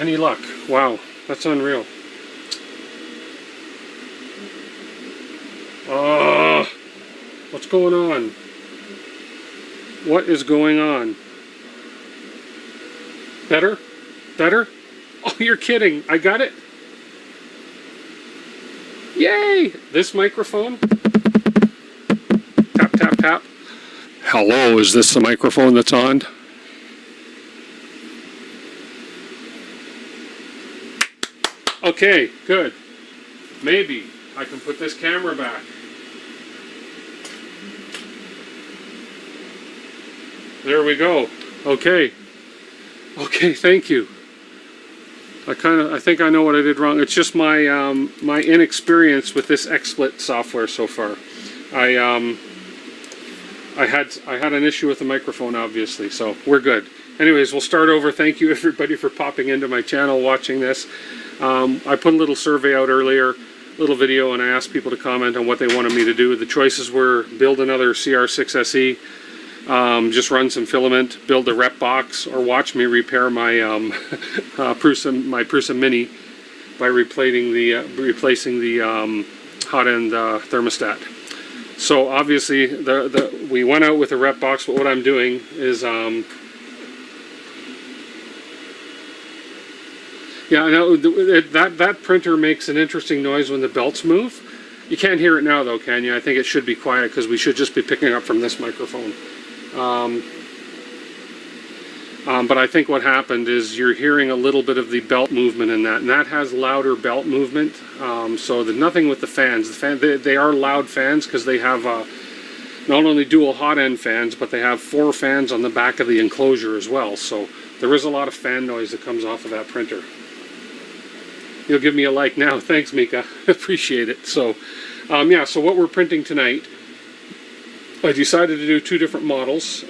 Any luck? Wow, that's unreal. What's going on? What is going on? Better? Better? Oh, you're kidding. I got it. Yay! This microphone. Tap, tap, tap. Hello, is this the microphone that's on? Okay, good. Maybe I can put this camera back. There we go. Okay. Okay, thank you. I think I know what I did wrong. It's just my my inexperience with this XSplit software so far. I had an issue with the microphone, obviously, so we're good. Anyways, we'll start over. Thank you everybody for popping into my channel, watching this. I put a little survey out earlier, little video, and I asked people to comment on what they wanted me to do. The choices were build another CR6 SE, just run some filament, build a Repbox, or watch me repair my Prusa Mini by replacing the hot end thermostat. So obviously we went out with a Repbox, but what I'm doing is yeah, I know that printer makes an interesting noise when the belts move. You can't hear it now though, can you? I think it should be quiet because we should just be picking up from this microphone. But I think what happened is you're hearing a little bit of the belt movement in that, and that has louder belt movement. So there's nothing with the fans. They are loud fans because they have not only dual hot end fans, but they have 4 fans on the back of the enclosure as well. So there is a lot of fan noise that comes off of that printer. You'll give me a like now. Thanks, Mika. Appreciate it. So, yeah, so what we're printing tonight, I decided to do 2 different models.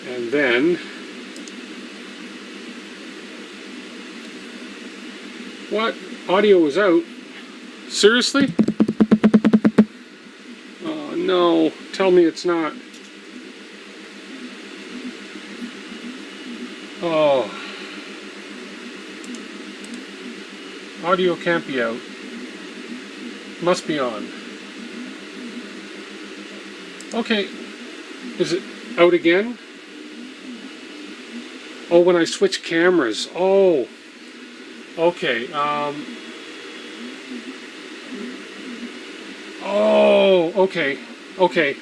And then, what? Audio was out? Seriously? Oh no, tell me it's not. Oh. Audio can't be out. Must be on. Okay. Is it out again? Oh, when I switch cameras. Oh. Okay. Oh, okay. Okay.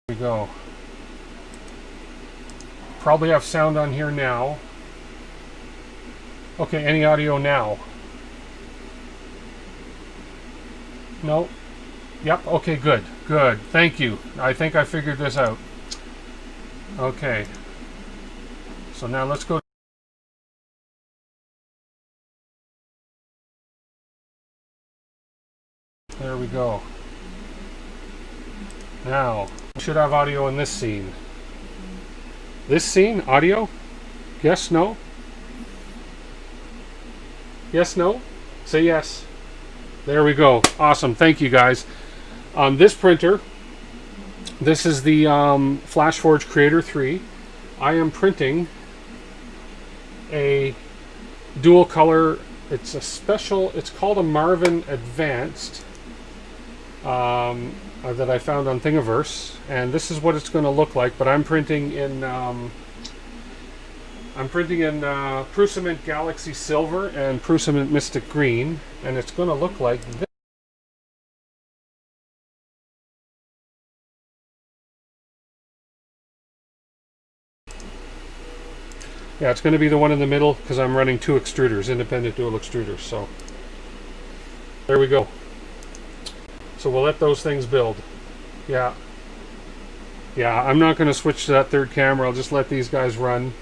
There we go. Probably have sound on here now. Okay, any audio now? No? Yep, okay, good. Good. Thank you. I think I figured this out. Okay. So now let's go. There we go. Now, we should have audio in this scene. This scene? Audio? Yes, no? Yes, no? Say yes. There we go. Awesome. Thank you, guys. This printer, this is the Flashforge Creator 3. I am printing a dual color. It's a special, it's called a Marvin Advanced that I found on Thingiverse. And this is what it's going to look like, but I'm printing in Prusament Galaxy Silver and Prusament Mystic Green, and it's going to look like this. Yeah, it's going to be the one in the middle because I'm running two extruders, independent dual extruders. So there we go. So we'll let those things build. Yeah, I'm not going to switch to that third camera. I'll just let these guys run.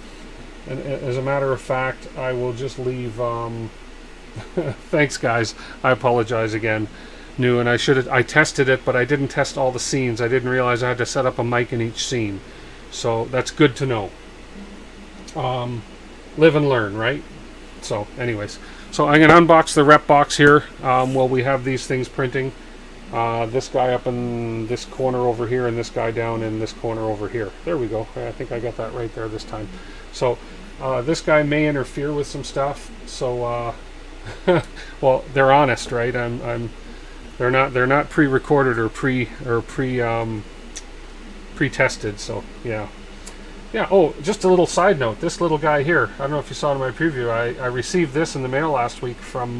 And as a matter of fact, I will just leave. Thanks, guys. I apologize again. New, and I tested it, but I didn't test all the scenes. I didn't realize I had to set up a mic in each scene. So that's good to know. Live and learn, right? So anyways, so I'm going to unbox the Repbox here while we have these things printing. This guy up in this corner over here, and this guy down in this corner over here. There we go. I think I got that right there this time. So this guy may interfere with some stuff. So well, they're honest, right? They're not pre-recorded or pre-tested. So yeah. Yeah, oh, just a little side note. This little guy here, I don't know if you saw in my preview, I received this in the mail last week from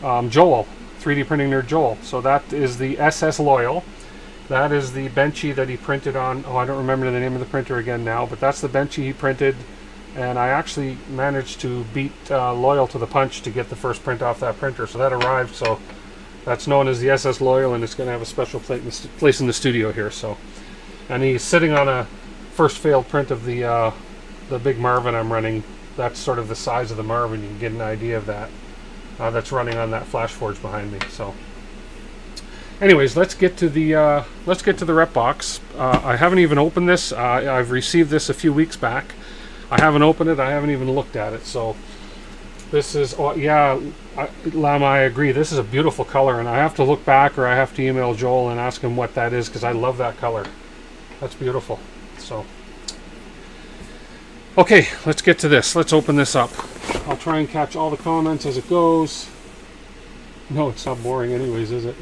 Joel, 3D Printing Nerd Joel. So that is the SS Loyal. That is the benchy that he printed on, I don't remember the name of the printer again now, but that's the benchy he printed, and I actually managed to beat Loyal to the punch to get the first print off that printer. So that arrived, so that's known as the SS Loyal, and it's going to have a special place in the studio here. So, and he's sitting on a first failed print of the big Marvin I'm running. That's sort of the size of the Marvin. You can get an idea of that. That's running on that Flashforge behind me. So, anyways, let's get to the Repbox. I haven't even opened this. I've received this a few weeks back. I haven't opened it. I haven't even looked at it. So, this is Lama. I agree. This is a beautiful color, and I have to look back, or I have to email Joel and ask him what that is, because I love that color. That's beautiful. So, okay, let's get to this. Let's open this up. I'll try and catch all the comments as it goes. No, it's not boring anyways, is it?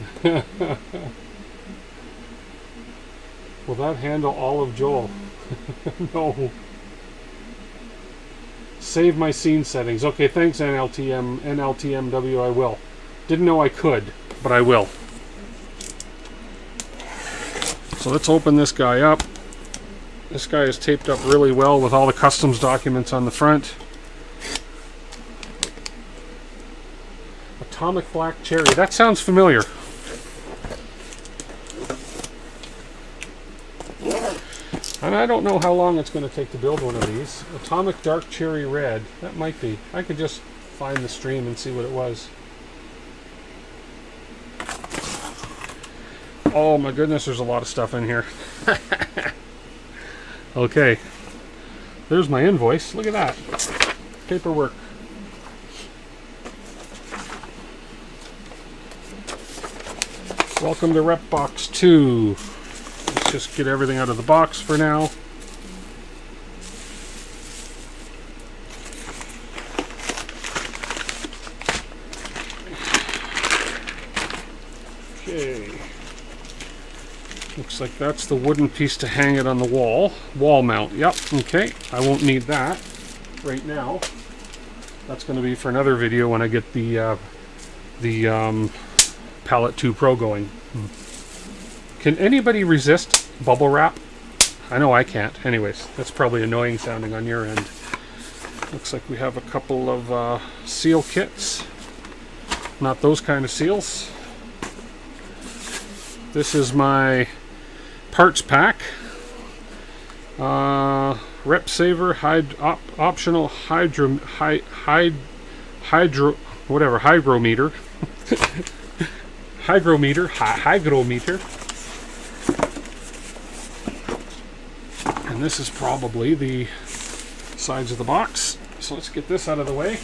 Will that handle all of Joel? No. Save my scene settings. Okay, thanks NLTMW, I will. Didn't know I could, but I will. So let's open this guy up. This guy is taped up really well with all the customs documents on the front. Atomic Black Cherry. That sounds familiar. And I don't know how long it's going to take to build one of these. Atomic Dark Cherry Red. That might be. I could just find the stream and see what it was. Oh my goodness, there's a lot of stuff in here. Okay, there's my invoice. Look at that. Paperwork. Welcome to Repbox 2. Let's just get everything out of the box for now. Okay. Looks like that's the wooden piece to hang it on the wall. Wall mount, yep, okay. I won't need that right now. That's going to be for another video when I get the Palette 2 Pro going. Can anybody resist bubble wrap? I know I can't. Anyways, that's probably annoying sounding on your end. Looks like we have a couple of seal kits. Not those kind of seals. This is my parts pack. Rep Saver optional hygrometer. hygrometer. And this is probably the sides of the box. So let's get this out of the way.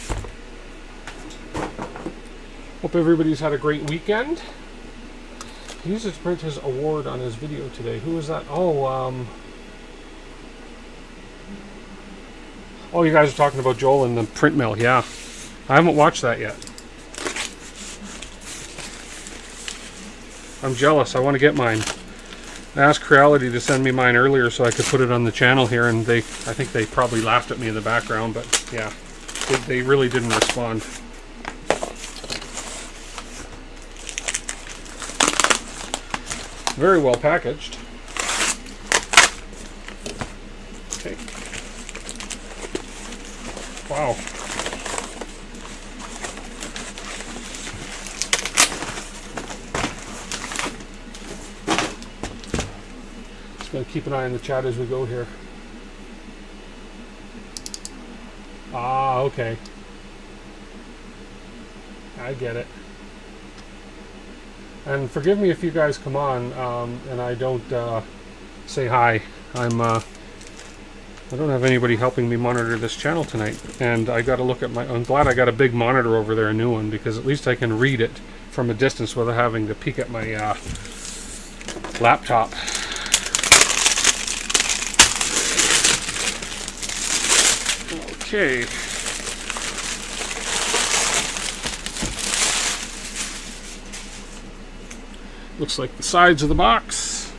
Hope everybody's had a great weekend. He used to print his award on his video today. Who was that? Oh, you guys are talking about Joel and the print mill. Yeah. I haven't watched that yet. I'm jealous. I want to get mine. I asked Creality to send me mine earlier so I could put it on the channel here, and I think they probably laughed at me in the background, but yeah, they really didn't respond. Very well packaged. Okay. Wow. Just gonna keep an eye on the chat as we go here. Ah, okay. I get it. And forgive me if you guys come on and I don't say hi. I don't have anybody helping me monitor this channel tonight, and I got to look at I'm glad I got a big monitor over there, a new one, because at least I can read it from a distance without having to peek at my laptop. Okay. Looks like the sides of the box.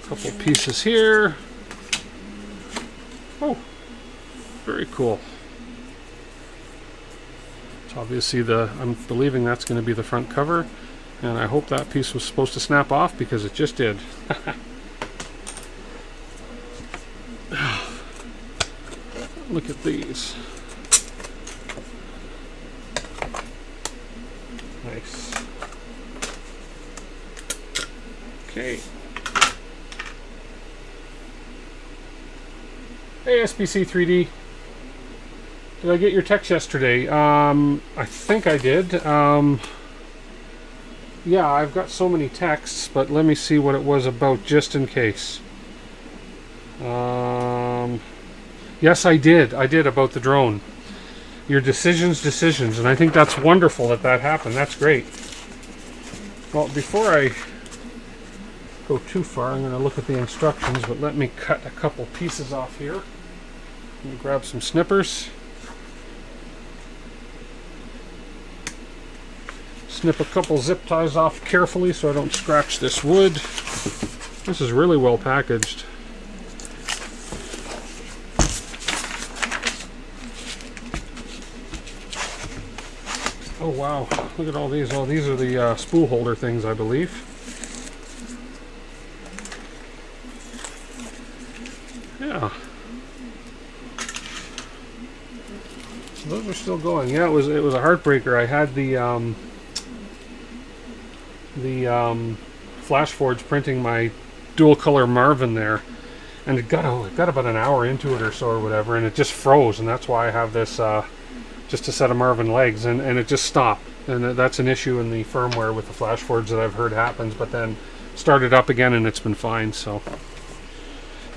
Couple pieces here. Oh, very cool. Obviously I'm believing that's going to be the front cover, and I hope that piece was supposed to snap off because it just did. Look at these. Nice. Okay. Hey SBC 3D. Did I get your text yesterday? I think I did. Yeah, I've got so many texts, but let me see what it was about just in case. Yes, I did. I did, about the drone. Your decisions, and I think that's wonderful that happened. That's great. Well, before I go too far, I'm going to look at the instructions, but let me cut a couple pieces off here. Let me grab some snippers. Snip a couple zip ties off carefully so I don't scratch this wood. This is really well packaged. Oh wow, look at all these. Oh, these are the spool holder things, I believe. Yeah. Those are still going. Yeah, it was a heartbreaker. I had the Flashforge printing my dual color Marvin there, and it got about an hour into it or so or whatever, and it just froze, and that's why I have this just a set of Marvin legs, and it just stopped, and that's an issue in the firmware with the Flashforge that I've heard happens, but then started up again and it's been fine. So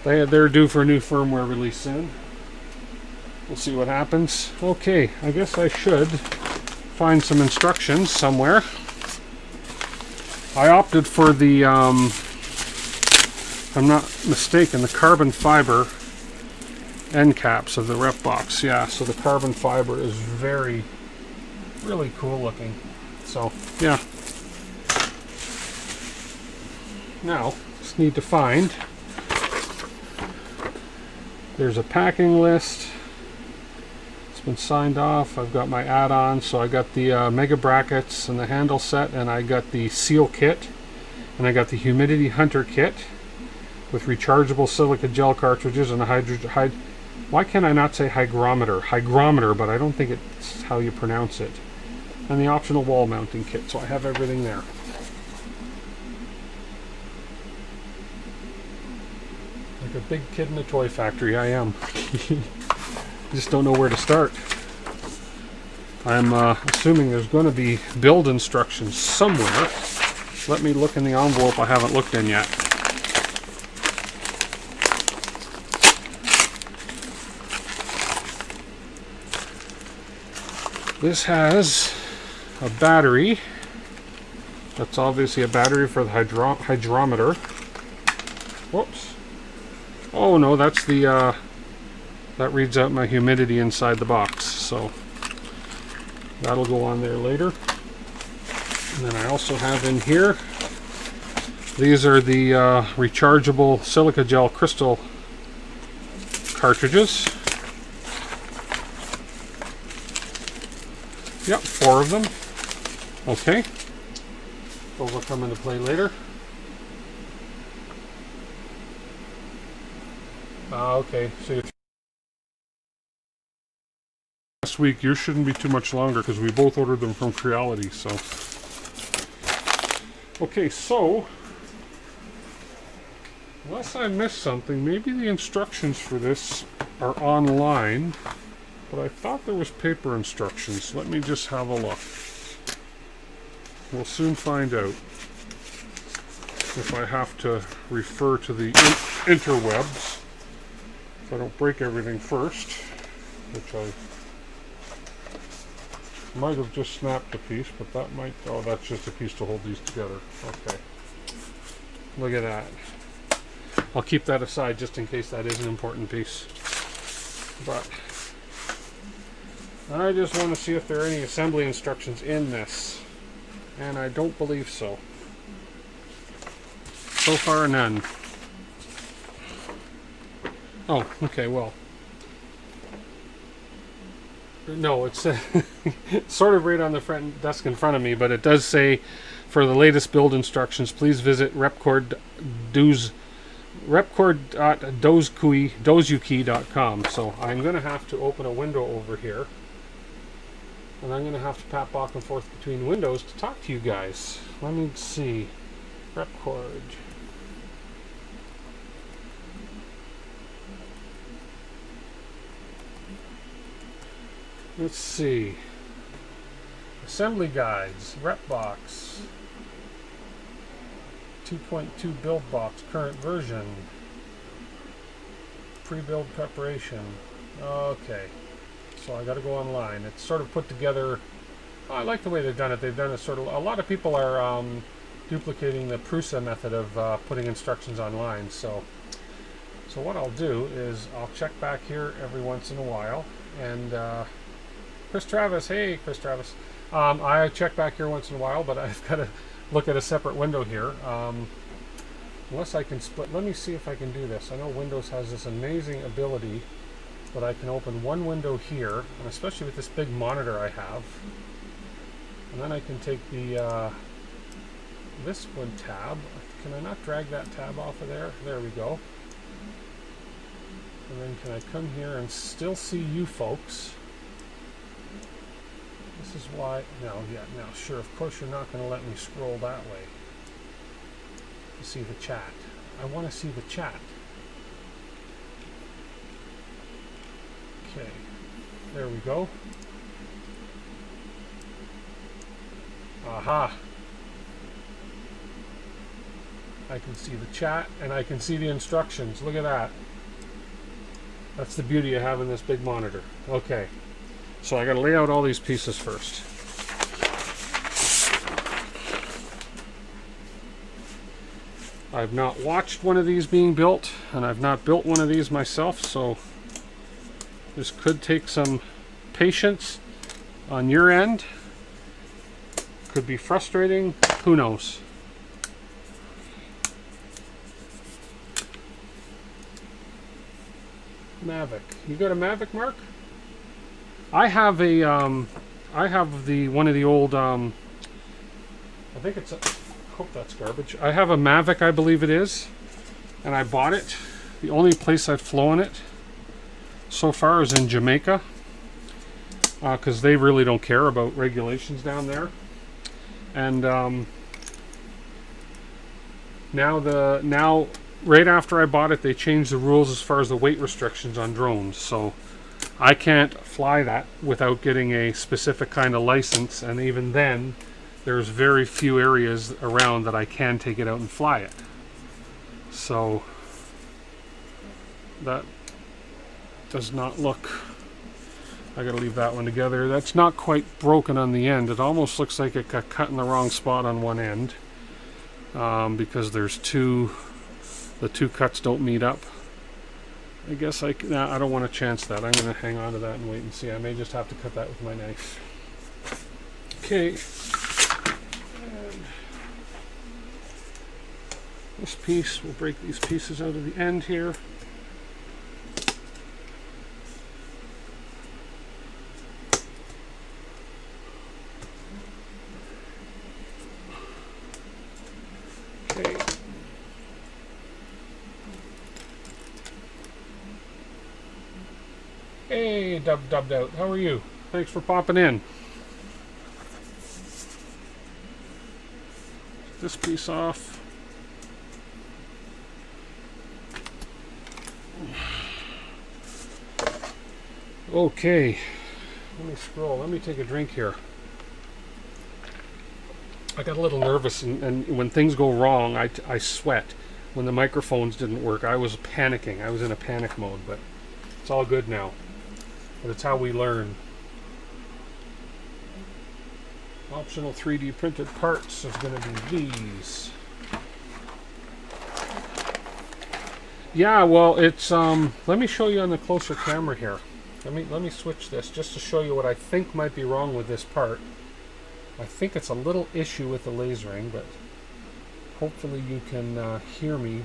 they're due for a new firmware release soon. We'll see what happens. Okay, I guess I should find some instructions somewhere. I opted for the, if I'm not mistaken, the carbon fiber end caps of the Repbox. Yeah, so the carbon fiber is really cool looking. So, yeah. Now, just need to find, there's a packing list. Been signed off. I've got my add-ons, so I got the mega brackets and the handle set, and I got the seal kit, and I got the humidity hunter kit with rechargeable silica gel cartridges and a why can I not say hygrometer, but I don't think it's how you pronounce it, and the optional wall mounting kit. So I have everything there. Like a big kid in a toy factory, I am. Just don't know where to start. I'm assuming there's going to be build instructions somewhere. Let me look in the envelope I haven't looked in yet. This has a battery. That's obviously a battery for the hydrometer. Whoops. Oh no, that's the that reads out my humidity inside the box, so that'll go on there later. And then I also have in here, these are the rechargeable silica gel crystal cartridges. Yep, 4 of them. Okay. Those will come into play later. Okay, so last week, yours shouldn't be too much longer because we both ordered them from Creality, so. Okay, so, unless I missed something, maybe the instructions for this are online, but I thought there was paper instructions. Let me just have a look. We'll soon find out if I have to refer to the interwebs, if I don't break everything first, which I might have just snapped a piece, but that might, oh, that's just a piece to hold these together. Okay. Look at that. I'll keep that aside just in case that is an important piece. But I just want to see if there are any assembly instructions in this. And I don't believe so. So far, none. Oh, okay, well. No, it's sort of right on the front desk in front of me, but it does say, for the latest build instructions, please visit repkord.dozuki.com. So I'm going to have to open a window over here, and I'm going to have to pop back and forth between windows to talk to you guys. Let me see. Repkord. Let's see. Assembly guides. Repbox. 2.2 build box. Current version. Pre-build preparation. Okay. So I got to go online. It's sort of put together. I like the way they've done it. They've done it sort of. A lot of people are duplicating the Prusa method of putting instructions online. So what I'll do is I'll check back here every once in a while. And Chris Travis, hey Chris Travis. I check back here once in a while, but I've got to look at a separate window here. Unless I can split. Let me see if I can do this. I know Windows has this amazing ability that I can open one window here, and especially with this big monitor I have, and then I can take the this one tab. Can I not drag that tab off of there? There we go. And then can I come here and still see you folks? This is why. No, sure. Of course, you're not going to let me scroll that way to see the chat. I want to see the chat. Okay, there we go. Aha! I can see the chat and I can see the instructions. Look at that. That's the beauty of having this big monitor. Okay, so I got to lay out all these pieces first. I've not watched one of these being built, and I've not built one of these myself, so this could take some patience on your end. Could be frustrating. Who knows? Mavic. You got a Mavic, Mark? I have a I have the one of the old I think it's a, hope that's garbage. I have a Mavic, I believe it is, and I bought it. The only place I've flown it so far is in Jamaica, because they really don't care about regulations down there. And now right after I bought it, they changed the rules as far as the weight restrictions on drones. So I can't fly that without getting a specific kind of license, and even then, there's very few areas around that I can take it out and fly it. So that does not look... I gotta leave that one together. That's not quite broken on the end. It almost looks like it got cut in the wrong spot on one end, because there's the two cuts don't meet up. I guess I don't want to chance that. I'm going to hang on to that and wait and see. I may just have to cut that with my knife. Okay. And this piece, we'll break these pieces out of the end here. Okay. Hey, dubbed out. How are you? Thanks for popping in. Get this piece off. Okay. Let me scroll. Let me take a drink here. I got a little nervous, and when things go wrong, I sweat. When the microphones didn't work, I was panicking. I was in a panic mode, but it's all good now. But it's how we learn. Optional 3D printed parts is going to be these. Yeah, well, it's let me show you on the closer camera here. Let me switch this just to show you what I think might be wrong with this part. I think it's a little issue with the lasering, but hopefully you can hear me.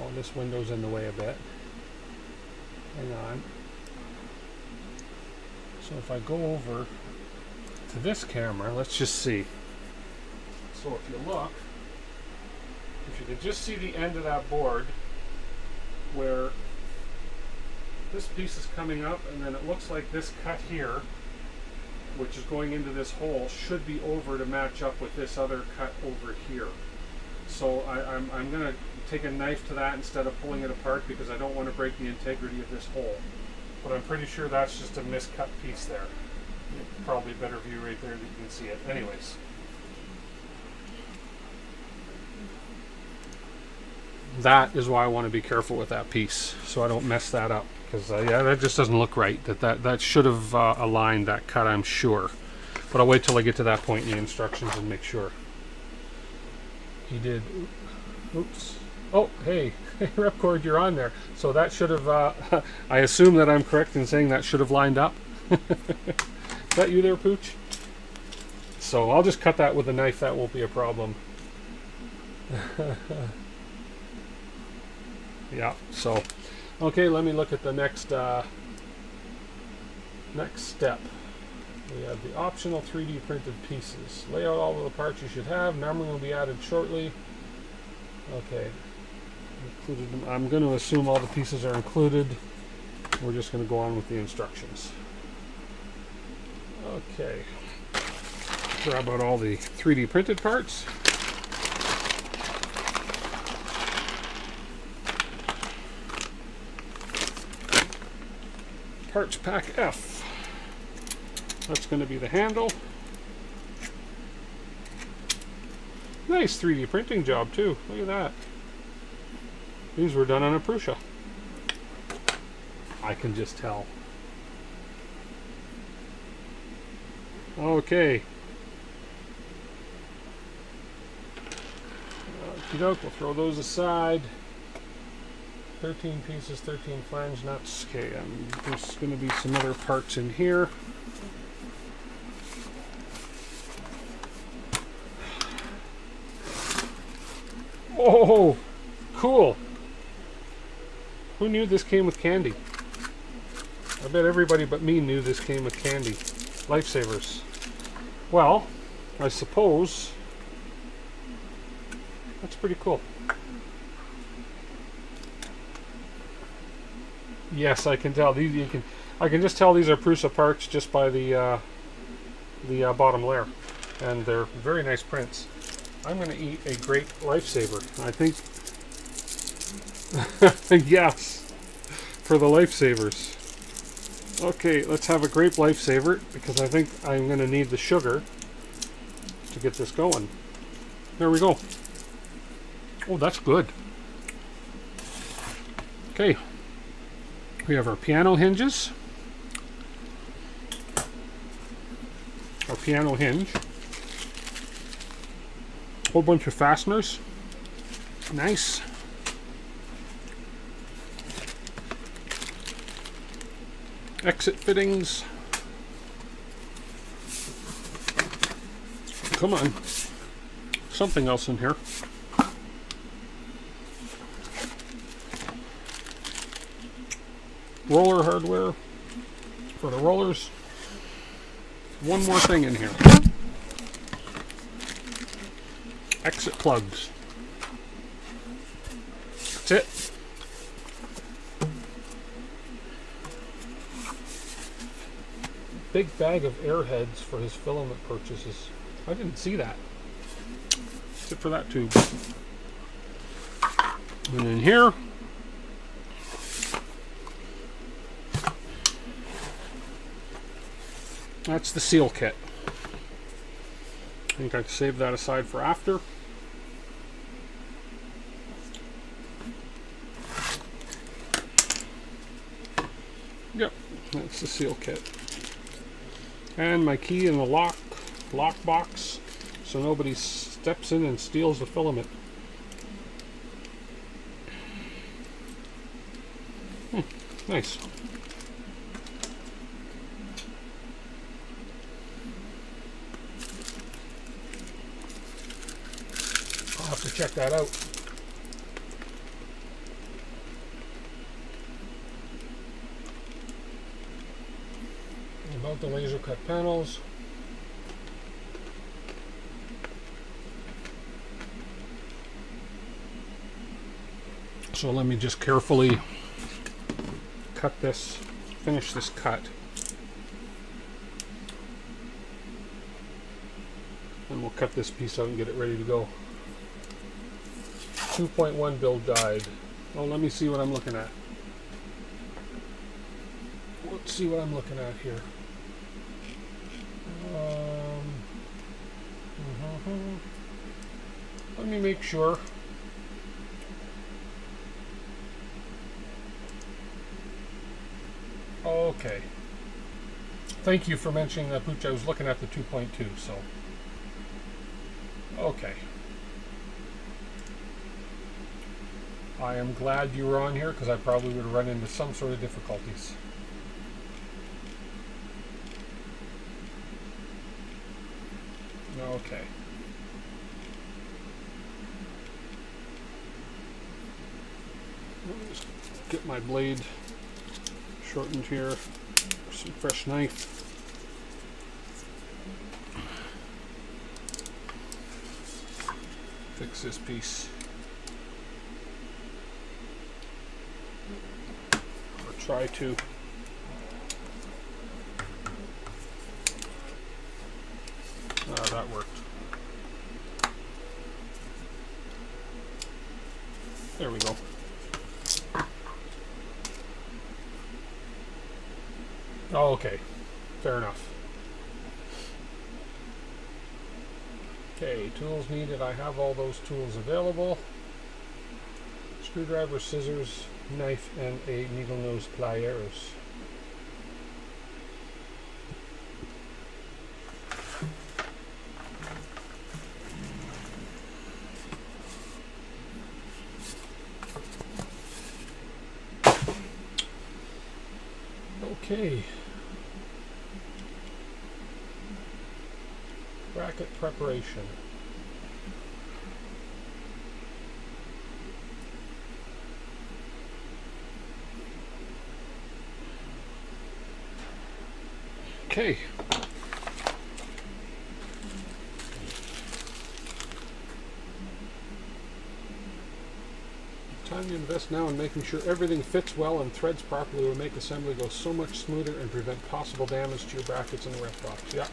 Oh, this window's in the way a bit. Hang on. So if I go over to this camera, let's just see. So if you look, if you could just see the end of that board where this piece is coming up, and then it looks like this cut here, which is going into this hole, should be over to match up with this other cut over here. So I'm going to take a knife to that instead of pulling it apart, because I don't want to break the integrity of this hole. But I'm pretty sure that's just a miscut piece there. Probably a better view right there that you can see it. Anyways. That is why I want to be careful with that piece, so I don't mess that up. Because yeah, that just doesn't look right. That should have aligned that cut, I'm sure. But I'll wait till I get to that point in the instructions and make sure. He did. Oops. Oh, hey, Repkord, you're on there. So that should have. I assume that I'm correct in saying that should have lined up. Is that you there, Pooch? So I'll just cut that with a knife. That won't be a problem. Yeah. So. Okay, let me look at the next step. We have the optional 3D printed pieces. Lay out all of the parts you should have. Numbering will be added shortly. Okay. Included. I'm going to assume all the pieces are included. We're just going to go on with the instructions. Okay. Grab out all the 3D printed parts. Parts pack F. That's going to be the handle. Nice 3D printing job too. Look at that. These were done on a Prusa. I can just tell. Okay. Okey-doke, we'll throw those aside. 13 pieces, 13 flange nuts. Okay, there's going to be some other parts in here. Oh, cool. Who knew this came with candy? I bet everybody but me knew this came with candy. Lifesavers. Well, I suppose that's pretty cool. Yes, I can tell. I can just tell these are Prusa parts just by the bottom layer, and they're very nice prints. I'm going to eat a great lifesaver. I think, yes, for the lifesavers. Okay, let's have a grape lifesaver because I think I'm going to need the sugar to get this going. There we go. Oh, that's good. Okay, we have our piano hinges, our piano hinge, a whole bunch of fasteners, nice. Exit fittings. Come on. Something else in here. Roller hardware for the rollers. One more thing in here. Exit plugs. That's it. Big bag of airheads for his filament purchases. I didn't see that. Except for that tube. And in here, that's the seal kit. I think I'd save that aside for after. Yep, that's the seal kit. And my key in the lock box, so nobody steps in and steals the filament. Nice. I'll have to check that out. About the laser cut panels. So let me just carefully cut this, finish this cut. And we'll cut this piece out and get it ready to go. 2.1 build guide. Oh, let me see what I'm looking at. Let's see what I'm looking at here. Let me make sure. Okay. Thank you for mentioning that, Pooch. I was looking at the 2.2, so. Okay. I am glad you were on here because I probably would run into some sort of difficulties. Okay. Let me just get my blade shortened here. Some fresh knife. Fix this piece. Or try to. That worked. There we go. Oh, okay. Fair enough. Okay, tools needed. I have all those tools available. Screwdriver, scissors, knife, and a needle nose pliers. Okay. Bracket preparation. Okay. Time to invest now in making sure everything fits well and threads properly will make assembly go so much smoother and prevent possible damage to your brackets in the Repbox. Yeah.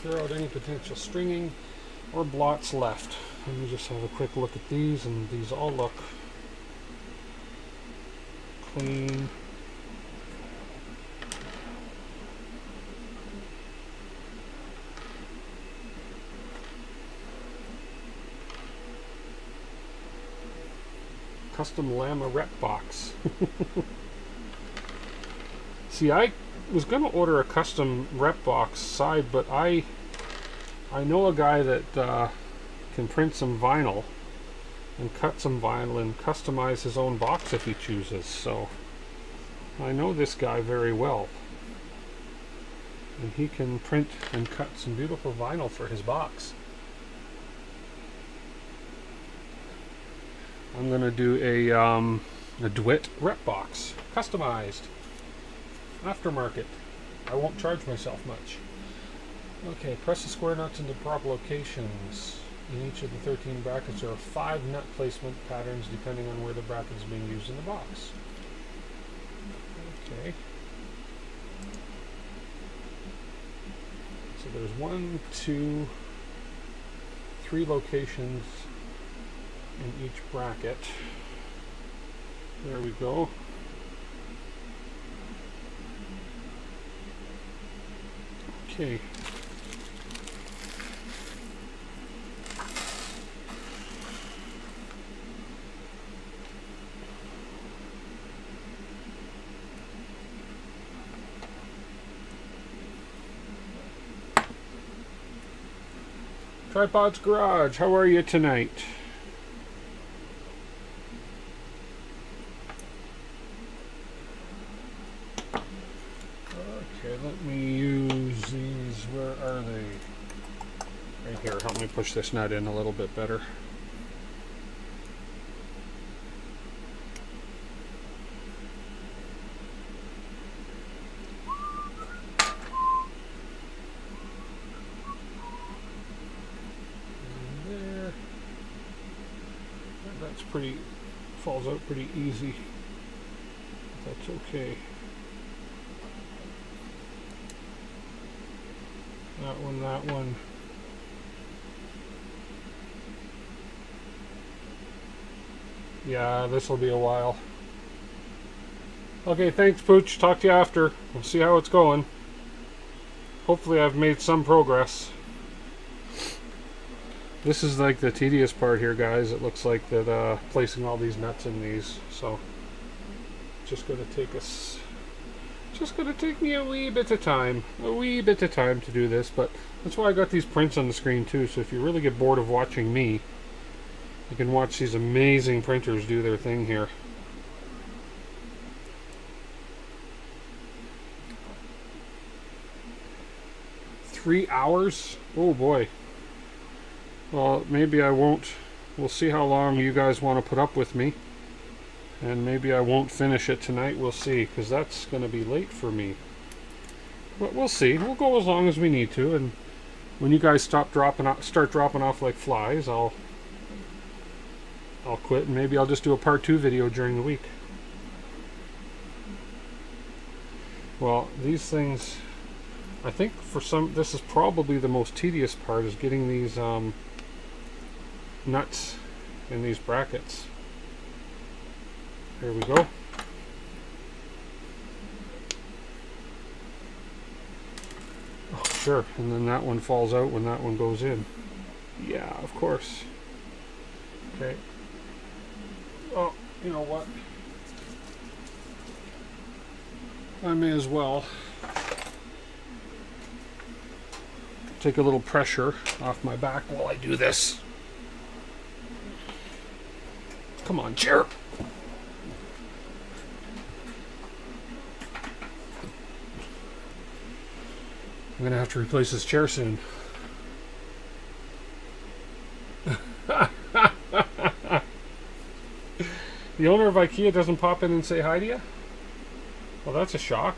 Clear out any potential stringing or blots left. Let me just have a quick look at these, and these all look clean. Custom Llama Repbox. See, I was going to order a custom Repbox side, but I know a guy that can print some vinyl and cut some vinyl and customize his own box if he chooses. So I know this guy very well, and he can print and cut some beautiful vinyl for his box. I'm going to do a DeWitt Repbox, customized, aftermarket. I won't charge myself much. Okay, press the square nuts into proper locations. In each of the 13 brackets there are 5 nut placement patterns depending on where the bracket is being used in the box. Okay. So there's 1, 2, 3 locations in each bracket. There we go. Okay. Tripod's Garage, how are you tonight? Okay, let me use these. Where are they? Right here. Help me push this nut in a little bit better. Pretty falls out pretty easy. That's okay. That one. Yeah, this will be a while. Okay, thanks, Pooch. Talk to you after. We'll see how it's going. Hopefully I've made some progress. This is like the tedious part here, guys. It looks like that placing all these nuts in these. So just going to take me a wee bit of time to do this. But that's why I got these prints on the screen too. So if you really get bored of watching me, you can watch these amazing printers do their thing here. Three hours? Oh boy. Well, maybe I won't. We'll see how long you guys want to put up with me. And maybe I won't finish it tonight. We'll see, because that's going to be late for me. But we'll see. We'll go as long as we need to. And when you guys start dropping off like flies, I'll quit. And maybe I'll just do a part 2 video during the week. Well, these things, I think for some, this is probably the most tedious part, is getting these nuts in these brackets. There we go. Oh, sure, and then that one falls out when that one goes in. Yeah, of course. Okay. Oh, you know what? I may as well take a little pressure off my back while I do this. Come on, chair. I'm gonna have to replace this chair soon. The owner of IKEA doesn't pop in and say hi to you? Well, that's a shock.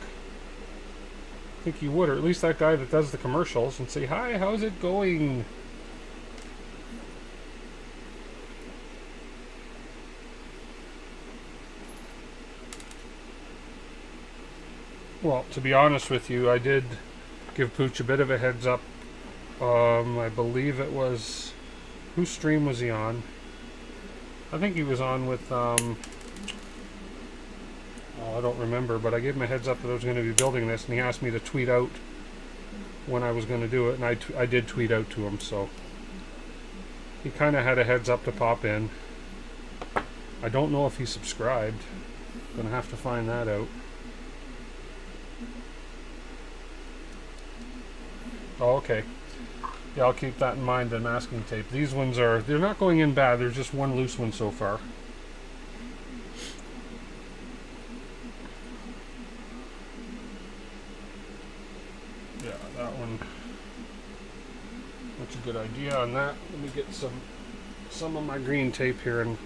I think you would, or at least that guy that does the commercials, and say, hi, how's it going? Well, to be honest with you, I did give Pooch a bit of a heads up. I believe it was... Whose stream was he on? I think he was on with... I don't remember, but I gave him a heads up that I was going to be building this, and he asked me to tweet out when I was going to do it, and I did tweet out to him, so he kind of had a heads up to pop in. I don't know if he subscribed. Gonna have to find that out. Oh, okay. Yeah, I'll keep that in mind, the masking tape. These ones are, they're not going in bad, there's just one loose one so far. Yeah, that one, that's a good idea on that. Let me get some of my green tape here and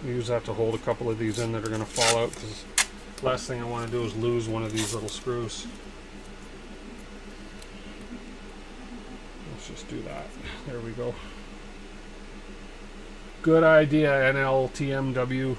use that to hold a couple of these in that are going to fall out, because last thing I want to do is lose one of these little screws. Let's just do that. There we go. Good idea, NLTMW.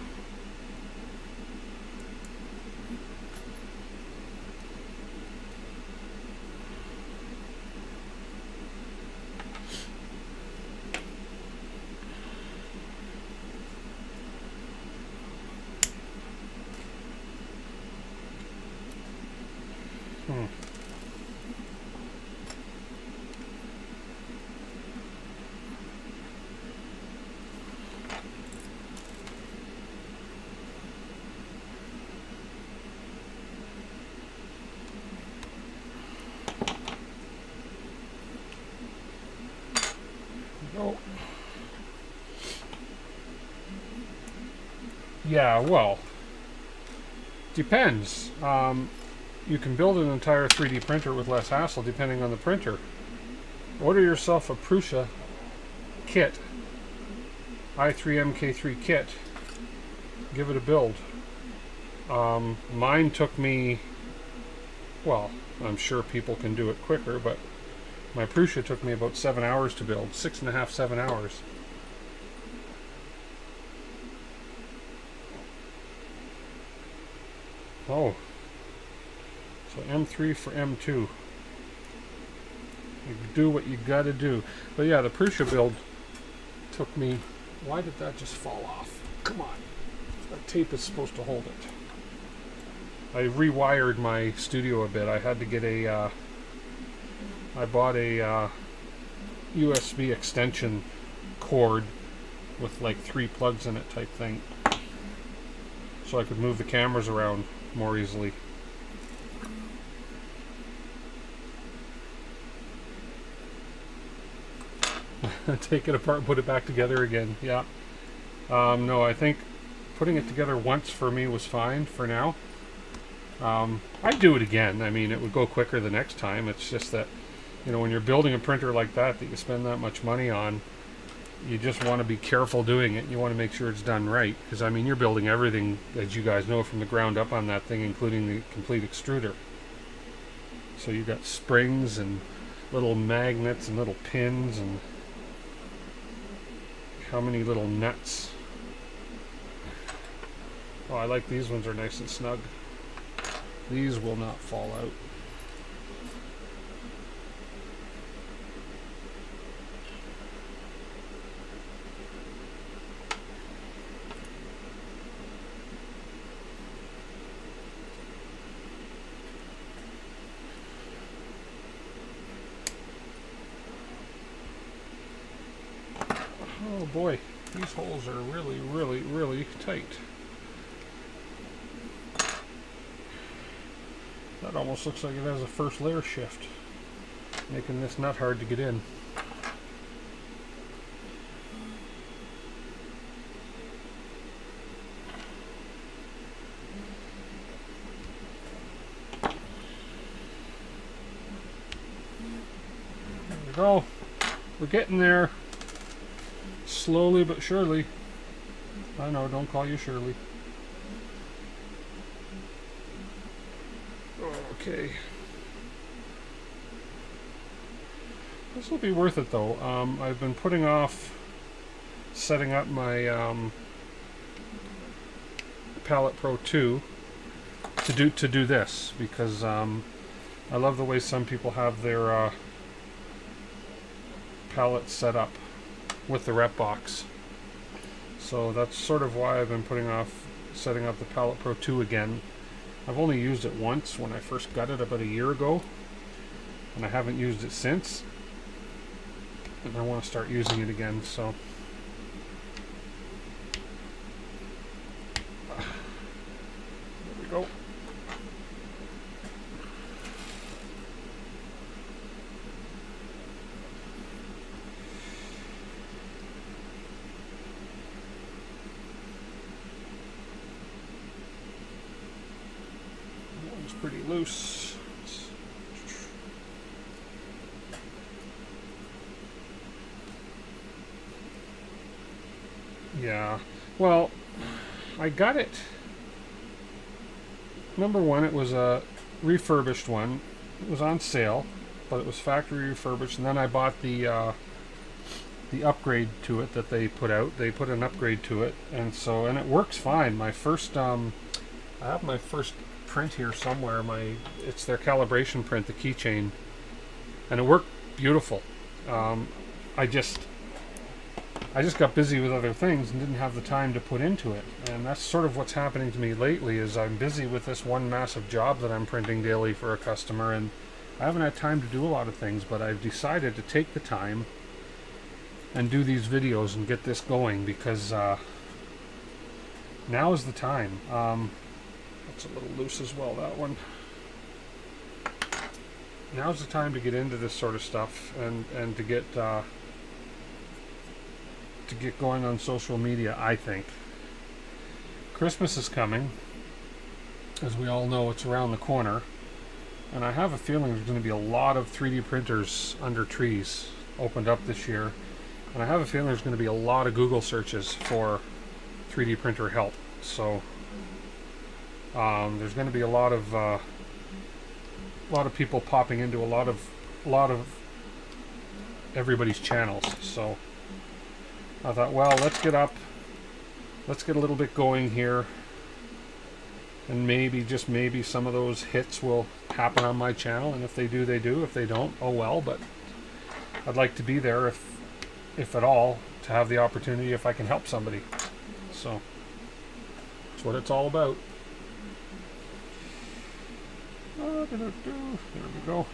Oh. Yeah, well, depends. You can build an entire 3D printer with less hassle depending on the printer. Order yourself a Prusa kit, i3MK3 kit. Give it a build. Mine took me, well, I'm sure people can do it quicker, but my Prusa took me about 7 hours to build. 6.5, 7 hours. Oh. So M3 for M2. You do what you gotta do. But yeah, the Prusa build took me... Why did that just fall off? Come on. That tape is supposed to hold it. I rewired my studio a bit. I had to get a... I bought a USB extension cord with like 3 plugs in it type thing, so I could move the cameras around more easily. Take it apart, put it back together again. Yeah. No, I think putting it together once for me was fine for now. I'd do it again. I mean, it would go quicker the next time. It's just that, you know, when you're building a printer like that you spend that much money on, you just want to be careful doing it. You want to make sure it's done right, because I mean, you're building everything, as you guys know, from the ground up on that thing, including the complete extruder. So you've got springs and little magnets and little pins and how many little nuts. Oh, I like these ones, are nice and snug. These will not fall out. Oh boy, these holes are really, really, really tight. That almost looks like it has a first layer shift, making this nut hard to get in. There we go. We're getting there. Slowly but surely. I know, don't call you Shirley. Okay. This will be worth it though. I've been putting off setting up my Palette Pro 2 to do this, because I love the way some people have their palettes set up with the Repbox. So that's sort of why I've been putting off setting up the Palette Pro 2 again. I've only used it once when I first got it about a year ago, and I haven't used it since, and I want to start using it again. So we go. That one's pretty loose. Yeah, well, I got it. Number one, it was a refurbished one. It was on sale, but it was factory refurbished. And then I bought the upgrade to it that they put out. They put an upgrade to it, and it works fine. My first, I have my first print here somewhere. It's their calibration print, the keychain, and it worked beautiful. I just got busy with other things and didn't have the time to put into it. And that's sort of what's happening to me lately, is I'm busy with this one massive job that I'm printing daily for a customer, and I haven't had time to do a lot of things, but I've decided to take the time and do these videos and get this going, because now is the time. That's a little loose as well, that one. Now's the time to get into this sort of stuff and to get going on social media, I think. Christmas is coming. As we all know, it's around the corner. And I have a feeling there's going to be a lot of 3D printers under trees opened up this year. And I have a feeling there's going to be a lot of Google searches for 3D printer help. So there's going to be a lot of people popping into a lot of everybody's channels. So I thought, well, let's get a little bit going here, and maybe, just maybe, some of those hits will happen on my channel, and if they do, they do. If they don't, oh well, but I'd like to be there, if at all, to have the opportunity if I can help somebody. So that's what it's all about. There we go.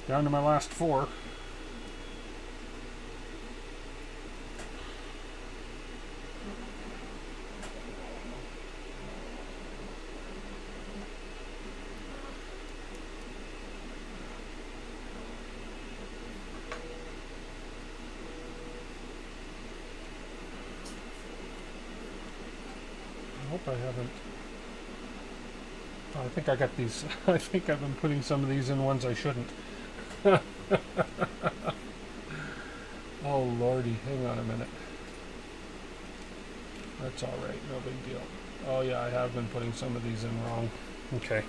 Down to my last 4. I think I got these. I think I've been putting some of these in ones I shouldn't. Oh lordy, hang on a minute. That's alright, no big deal. Oh yeah, I have been putting some of these in wrong. Okay,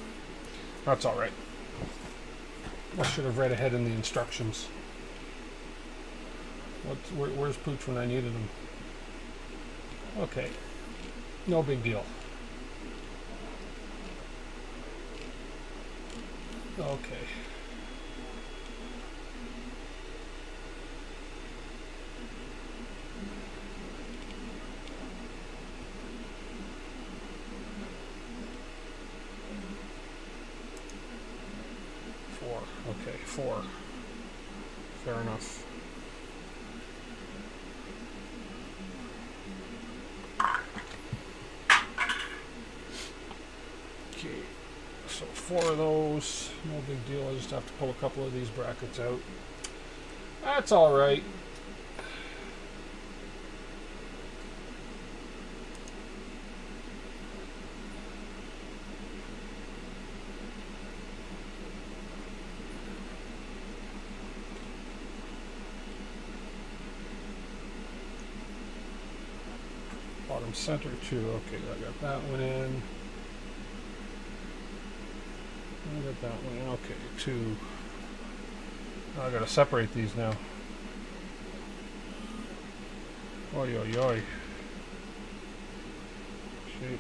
that's alright. I should have read ahead in the instructions. Where's Pooch when I needed him? Okay, no big deal. Okay. Okay, 4. Fair enough. Okay, so 4 of those. No big deal. I just have to pull a couple of these brackets out. That's all right. Bottom center too. Okay, I got that one in. I got that one in. Okay, 2. I gotta separate these now. Oi, oi, oi. Shoot.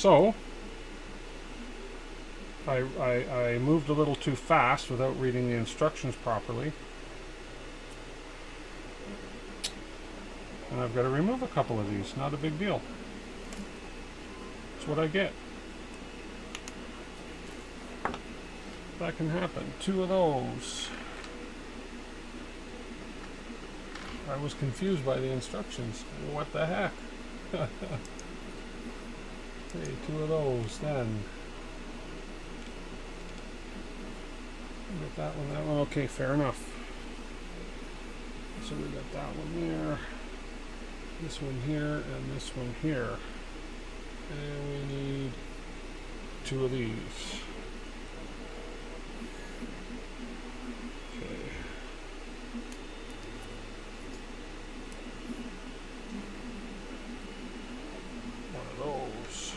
So I moved a little too fast without reading the instructions properly. And I've got to remove a couple of these. Not a big deal. That's what I get. That can happen. 2 of those. I was confused by the instructions. What the heck? Okay, 2 of those then. Get that one, that one. Okay, fair enough. So we got that one there. This one here and this one here. And we need 2 of these. Okay. One of those.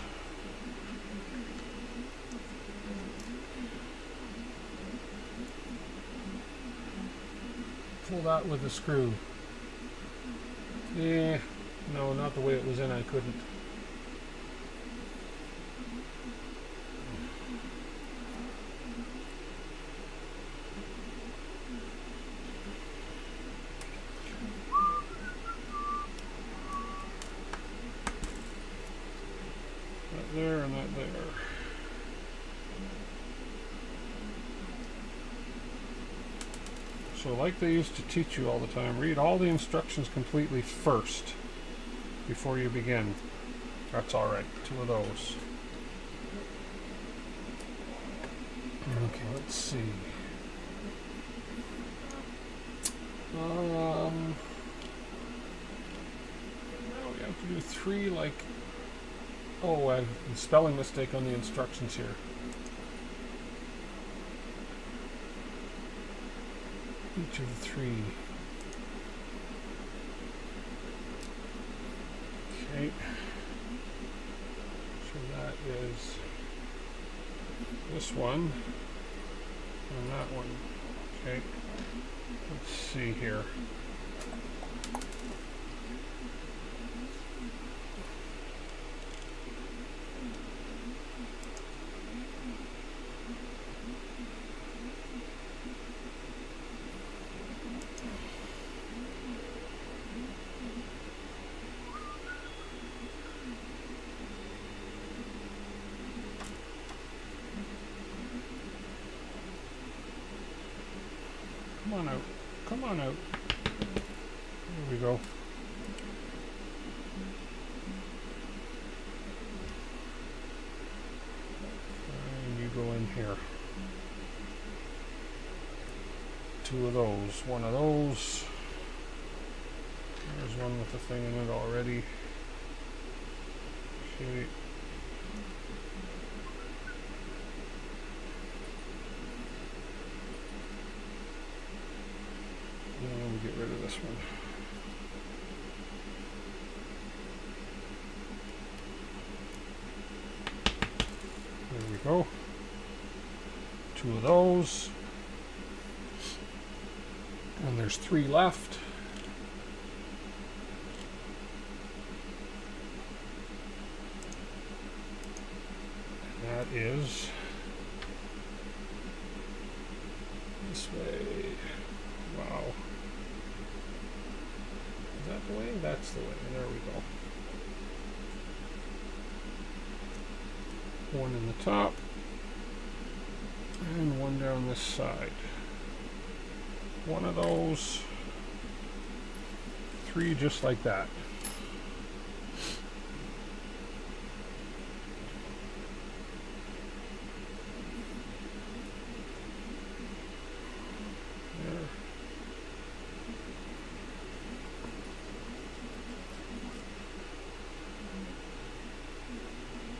Pull that with a screw. Yeah, no, not the way it was in, I couldn't. That there and that there. So like they used to teach you all the time, read all the instructions completely first before you begin. That's alright. 2 of those. Okay, let's see. Now we have to do 3 like... Oh, a spelling mistake on the instructions here. Each of the 3. Okay. So that is this one and that one. Okay. Let's see here. Come on out. Come on out. There we go. And you go in here. 2 of those. 1 of those. There's one with the thing in it already. Okay. Get rid of this one. There we go. 2 of those. And there's 3 left. And that is this way. Wow. Is that the way? That's the way. There we go. 1 in the top. And 1 down this side. 1 of those. 3 just like that.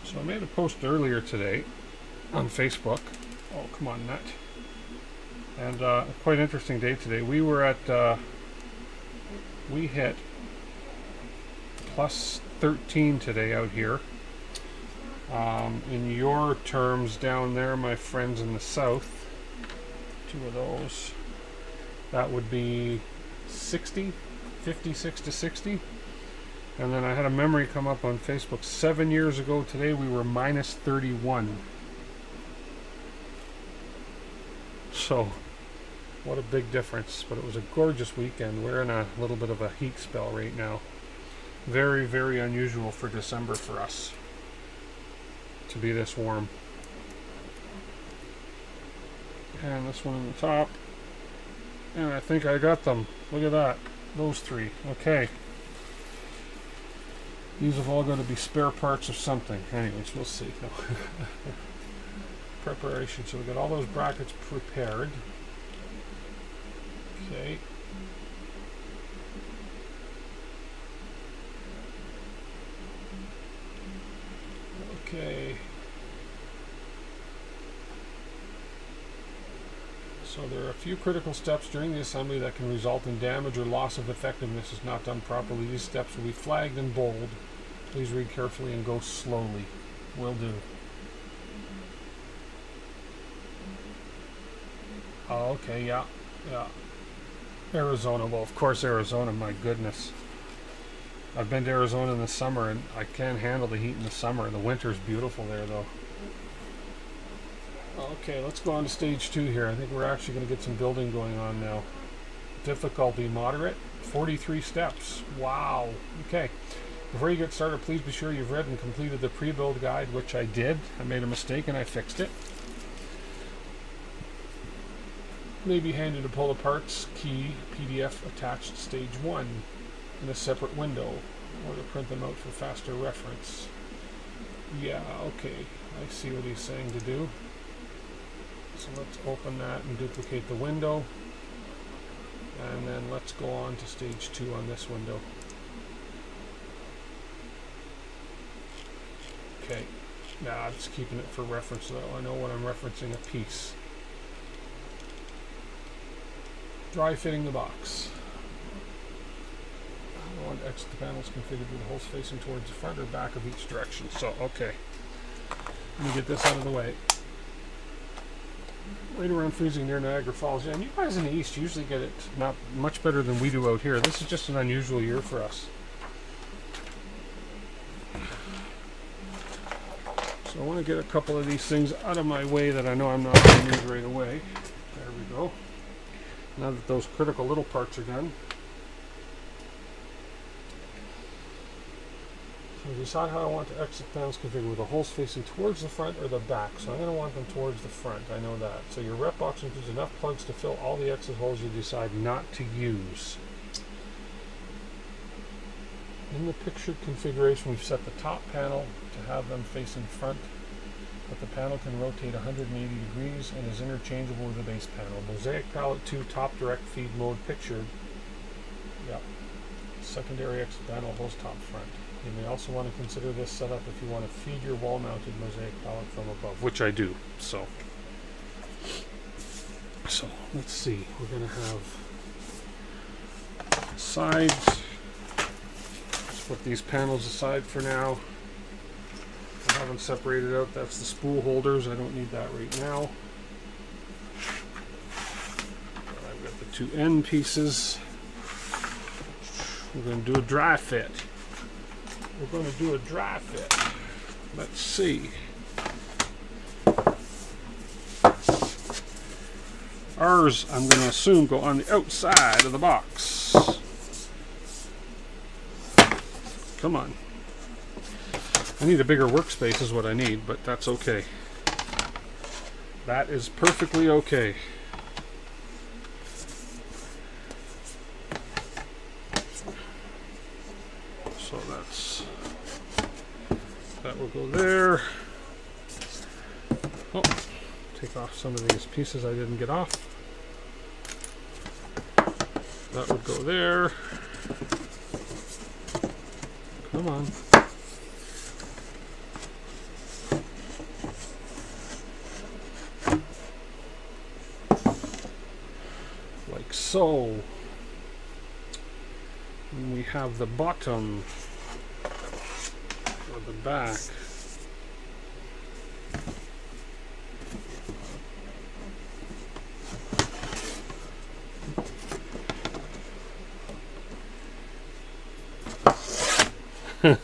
So I made a post earlier today on Facebook. Oh, come on, Nat. And quite interesting day today. We were at, we hit plus 13 today out here. In your terms down there, my friends in the south, 2 of those, that would be 60, 56 to 60. And then I had a memory come up on Facebook. 7 years ago today, we were minus 31. So, what a big difference. But it was a gorgeous weekend. We're in a little bit of a heat spell right now. Very, very unusual for December for us to be this warm. And this one on the top. And I think I got them. Look at that. Those three. Okay. These have all got to be spare parts of something. Anyways, we'll see. No. Preparation. So we got all those brackets prepared. Okay. Okay. So there are a few critical steps during the assembly that can result in damage or loss of effectiveness if not done properly. These steps will be flagged in bold. Please read carefully and go slowly. Will do. Oh, okay, yeah. Arizona. Well, of course, Arizona, my goodness. I've been to Arizona in the summer, and I can't handle the heat in the summer. The winter's beautiful there, though. Okay, let's go on to stage 2 here. I think we're actually going to get some building going on now. Difficulty moderate, 43 steps. Wow. Okay. Before you get started, please be sure you've read and completed the pre-build guide, which I did. I made a mistake and I fixed it. May be handy to pull the parts key PDF attached to stage 1 in a separate window, or to print them out for faster reference. Yeah, okay. I see what he's saying to do. So let's open that and duplicate the window. And then let's go on to stage 2 on this window. Okay. Nah, just keeping it for reference though. I know when I'm referencing a piece. Dry fitting the box. I want to exit the panels configured with the holes facing towards the front or back of each direction. So, okay. Let me get this out of the way. Right around freezing near Niagara Falls. Yeah, and you guys in the East usually get it not much better than we do out here. This is just an unusual year for us. So I want to get a couple of these things out of my way that I know I'm not going to use right away. There we go. Now that those critical little parts are done. So decide how I want to exit panels configured with the holes facing towards the front or the back. So I'm going to want them towards the front. I know that. So your Repbox includes enough plugs to fill all the exit holes you decide not to use. In the pictured configuration, we've set the top panel to have them facing front, but the panel can rotate 180 degrees and is interchangeable with the base panel. Mosaic palette 2 top direct feed mode pictured. Yep. Secondary exit panel holes top front. You may also want to consider this setup if you want to feed your wall-mounted mosaic palette from above, which I do. So let's see. We're going to have sides. Let's put these panels aside for now. I haven't separated out. That's the spool holders. I don't need that right now. I've got the 2 end pieces. We're going to do a dry fit. Let's see. Ours, I'm going to assume, go on the outside of the box. Come on. I need a bigger workspace is what I need, but that's okay. That is perfectly okay. So that will go there. Oh, take off some of these pieces I didn't get off. That would go there. Come on. Like so. And we have the bottom or the back. How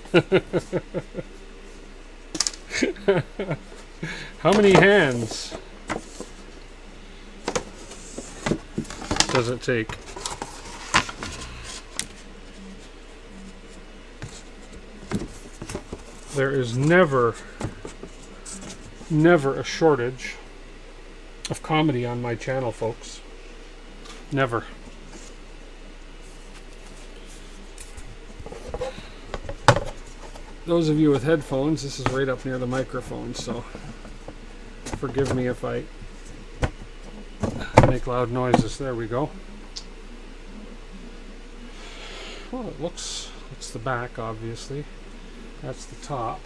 many hands does it take? There is never a shortage of comedy on my channel, folks. Never. Those of you with headphones, this is right up near the microphone, so forgive me if I make loud noises. There we go. Well, it looks, it's the back, obviously. That's the top.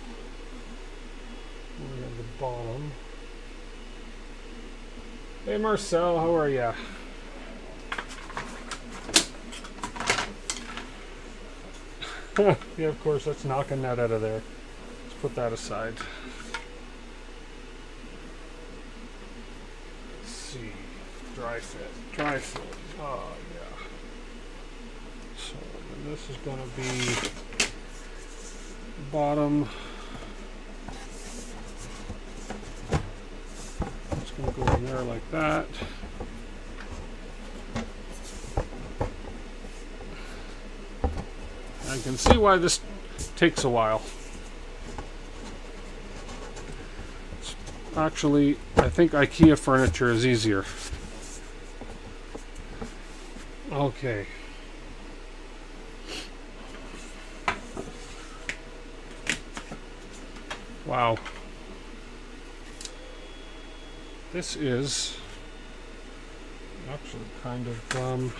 We have the bottom. Hey Marcel, how are ya? Yeah, of course, that's knocking that out of there. Let's put that aside. Let's see. Dry fit. Dry fit. Oh, yeah. So, then this is going to be the bottom. It's going to go in there like that. I can see why this takes a while. Actually, I think IKEA furniture is easier. Okay. Wow. This is actually kind of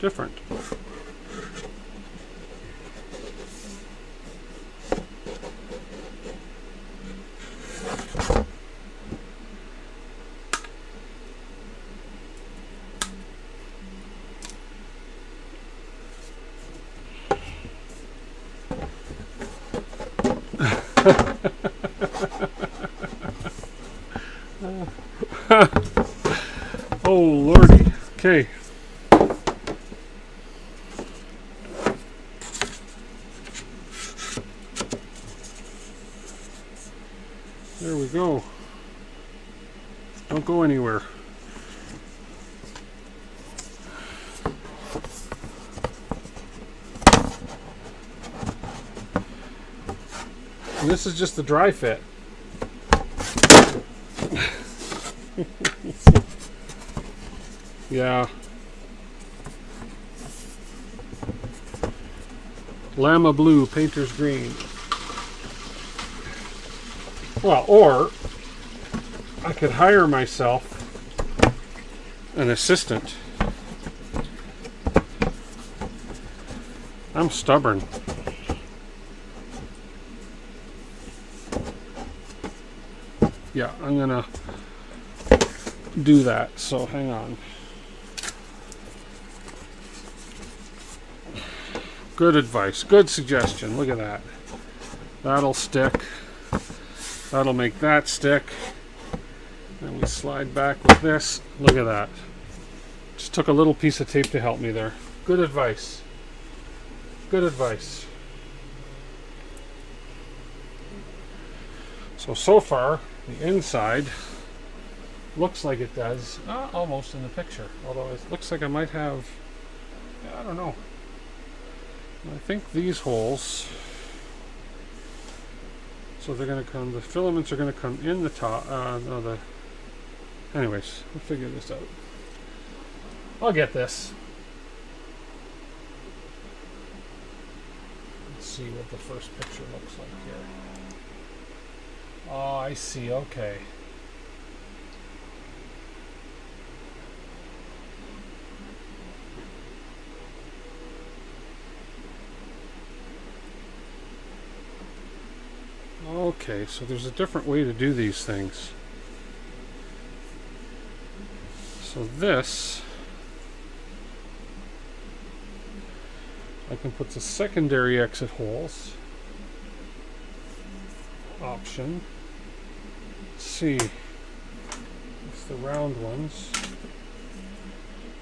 different. Oh lordy. Okay. There we go. Don't go anywhere. And this is just the dry fit. Yeah. Llama blue, painter's green. Well, or I could hire myself an assistant. I'm stubborn. Yeah, I'm gonna do that, so hang on. Good advice, good suggestion. Look at that. That'll stick. That'll make that stick. And we slide back with this. Look at that. Just took a little piece of tape to help me there. Good advice. Good advice. So far, the inside looks like it does. Almost in the picture. Although it looks like I might have, I don't know. I think these holes, so they're going to come, the filaments are going to come in the top, anyways, we'll figure this out. I'll get this. Let's see what the first picture looks like here. Oh, I see, okay. Okay, so there's a different way to do these things. So this, I can put the secondary exit holes. Option. Let's see. It's the round ones.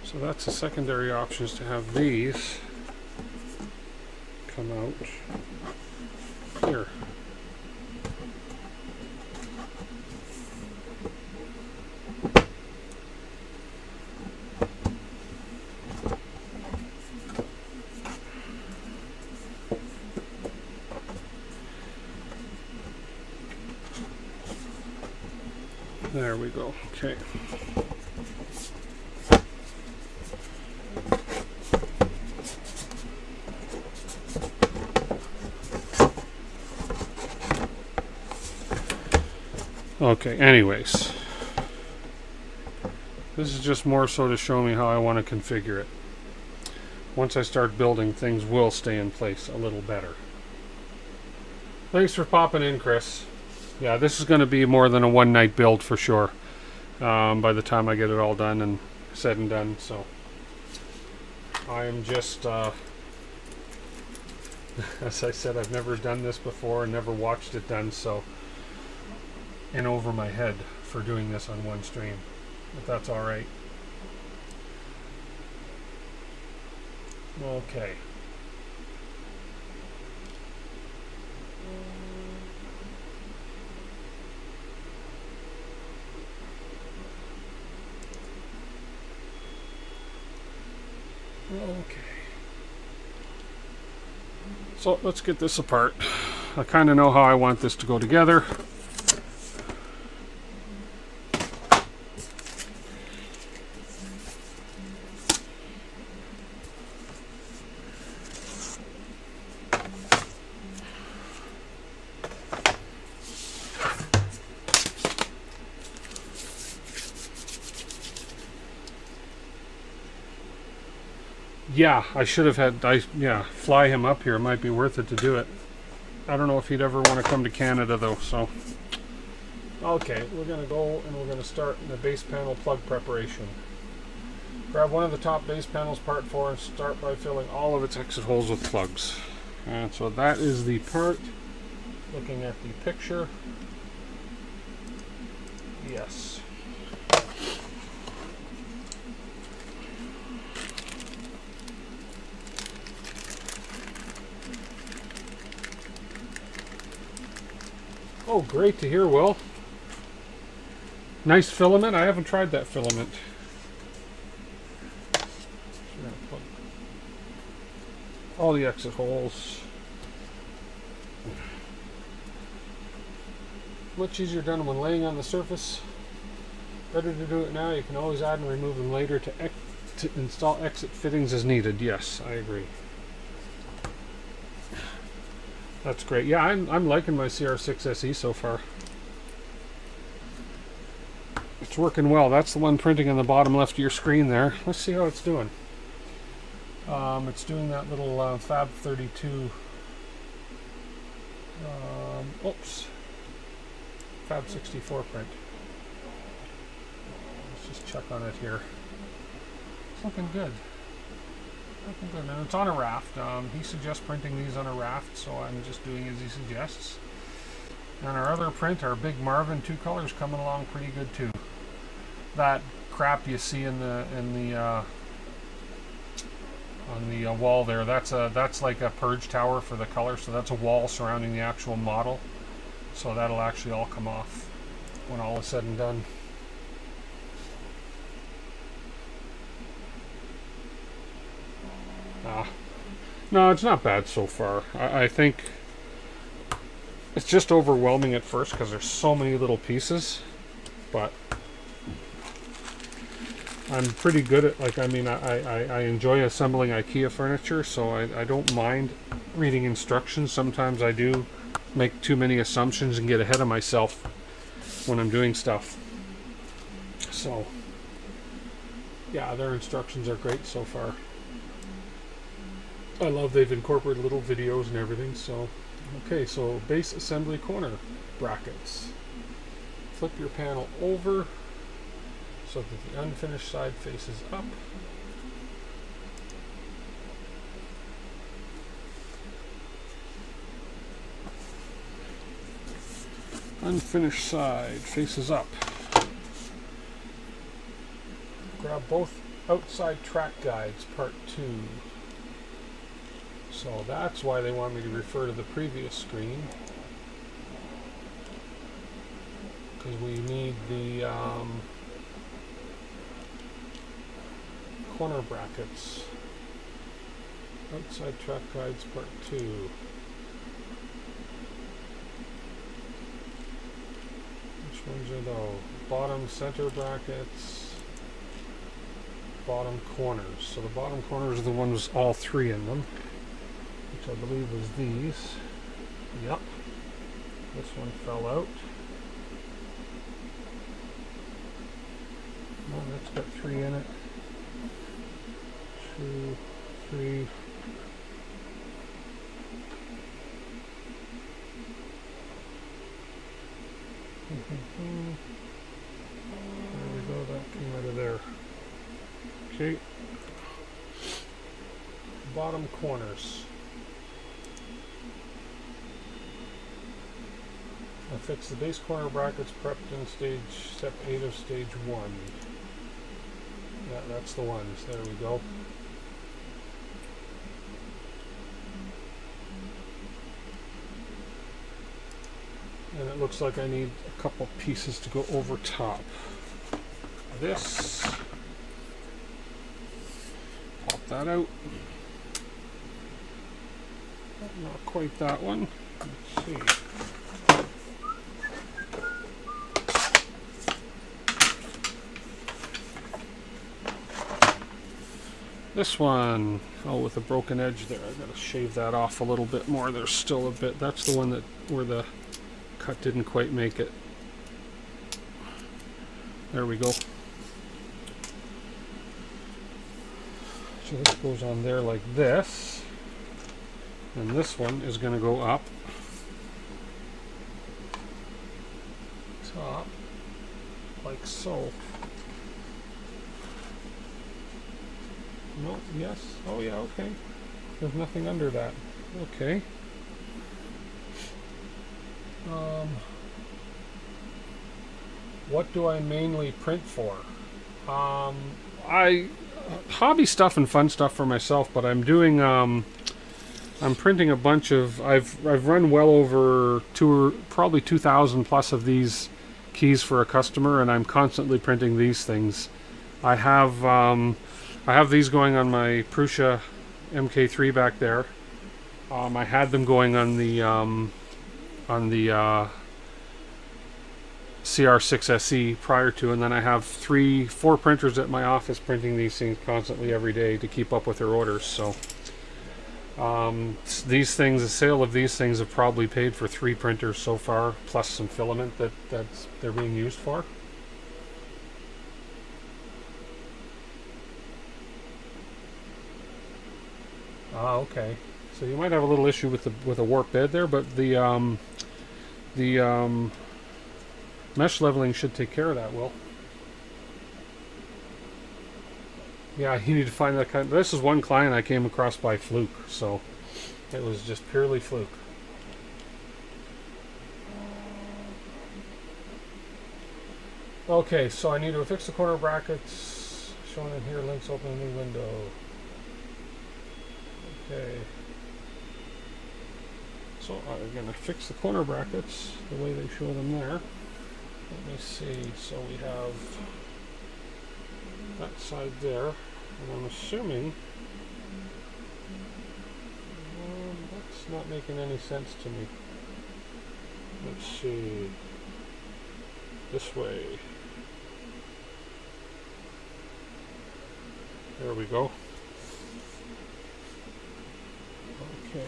So that's a secondary option, is to have these come out. Here. There we go. Okay. Okay, anyways. This is just more so to show me how I want to configure it. Once I start building, things will stay in place a little better. Thanks for popping in, Chris. Yeah, this is going to be more than a one-night build for sure. By the time I get it all done and said and done, so I am just, as I said, I've never done this before and never watched it done, so in over my head for doing this on one stream, if that's all right. Okay. Okay. So let's get this apart. I kind of know how I want this to go together. Yeah, I should have had, fly him up here. It might be worth it to do it. I don't know if he'd ever want to come to Canada though, so. Okay, we're going to go and we're going to start the base panel plug preparation. Grab one of the top base panels, part 4, and start by filling all of its exit holes with plugs. And so that is the part. Looking at the picture. Yes. Oh, great to hear, Will. Nice filament. I haven't tried that filament. All the exit holes. Much easier done when laying on the surface. Better to do it now. You can always add and remove them later to install exit fittings as needed. Yes, I agree. That's great. Yeah, I'm liking my CR6 SE so far. It's working well. That's the one printing on the bottom left of your screen there. Let's see how it's doing. It's doing that little Fab 32. Oops. Fab 64 print. Let's just check on it here. It's looking good. Looking good. And it's on a raft. He suggests printing these on a raft, so I'm just doing as he suggests. And our other print, our big Marvin 2 colors, coming along pretty good too. That crap you see in the on the wall there, that's like a purge tower for the color, so that's a wall surrounding the actual model. So that'll actually all come off when all is said and done. No, it's not bad so far. I think it's just overwhelming at first because there's so many little pieces, but I'm pretty good at, like, I mean, I enjoy assembling IKEA furniture, so I don't mind reading instructions. Sometimes I do make too many assumptions and get ahead of myself when I'm doing stuff. So, yeah, their instructions are great so far. I love they've incorporated little videos and everything. So, okay, so base assembly corner brackets. Flip your panel over so that the unfinished side faces up. Unfinished side faces up. Grab both outside track guides, part 2. So that's why they want me to refer to the previous screen, because we need the corner brackets. Outside track guides part 2. Which ones are those? Bottom center brackets, bottom corners. So the bottom corners are the ones, all 3 in them, which I believe was these. Yep. This one fell out. No, that's got 3 in it. 2, 3. There we go, that came out of there. Okay. Bottom corners. I fixed the base corner brackets prepped in step 8 of stage 1. Yeah, that's the ones. There we go. And it looks like I need a couple pieces to go over top. This. Pop that out. Not quite that one. Let's see. This one, oh, with a broken edge there. I gotta shave that off a little bit more. There's still a bit. That's the one that where the cut didn't quite make it. There we go. So this goes on there like this, and this one is going to go up top like so. No, yes, oh yeah, okay. There's nothing under that. Okay. What do I mainly print for? Hobby stuff and fun stuff for myself, but I'm doing I'm printing a bunch of I've run well over probably 2,000 plus of these keys for a customer, and I'm constantly printing these things. I have these going on my Prusa MK3 back there. I had them going on the CR6SE prior to, and then I have 4 printers at my office printing these things constantly every day to keep up with their orders. So these things, the sale of these things have probably paid for 3 printers so far, plus some filament that they're being used for. Ah, okay. So you might have a little issue with a warp bed there, but the mesh leveling should take care of that, Will. Yeah, you need to find that kind. This is one client I came across by fluke, so it was just purely fluke. Okay, so I need to fix the corner brackets shown in here. Links open a new window. Okay. So I'm going to fix the corner brackets the way they show them there. Let me see. So we have that side there, and I'm assuming that's not making any sense to me. Let's see. This way. There we go. Okay.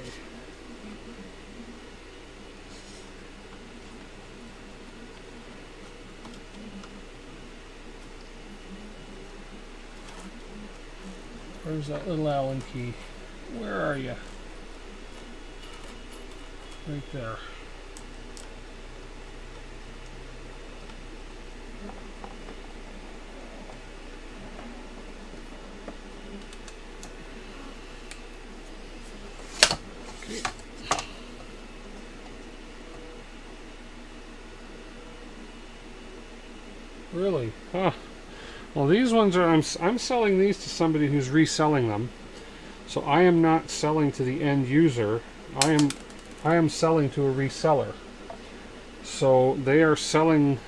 Where's that little Allen key? Where are you? Right there. Okay. Really? Huh. Well, these ones are, I'm selling these to somebody who's reselling them. So I am not selling to the end user. I am selling to a reseller. So they are selling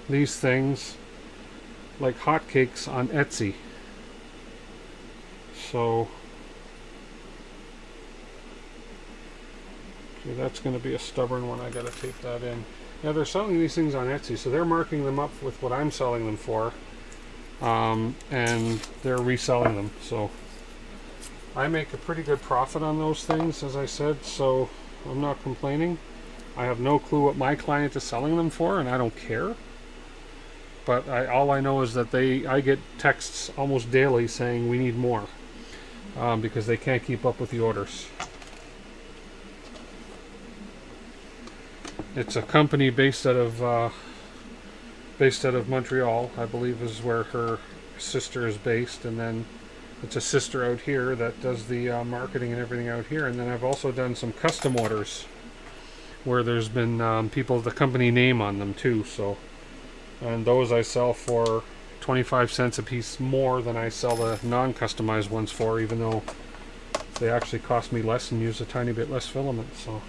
these things like hotcakes on Etsy. So okay, that's going to be a stubborn one. I got to tape that in. Yeah, they're selling these things on Etsy, so they're marking them up with what I'm selling them for, and they're reselling them. So I make a pretty good profit on those things, as I said, so I'm not complaining. I have no clue what my client is selling them for, and I don't care. But all I know is that I get texts almost daily saying we need more, because they can't keep up with the orders. It's a company based out of Montreal, I believe, is where her sister is based, and then it's a sister out here that does the marketing and everything out here. And then I've also done some custom orders where there's been people with the company name on them too. So, and those I sell for 25 cents a piece more than I sell the non-customized ones for, even though they actually cost me less and use a tiny bit less filament. So.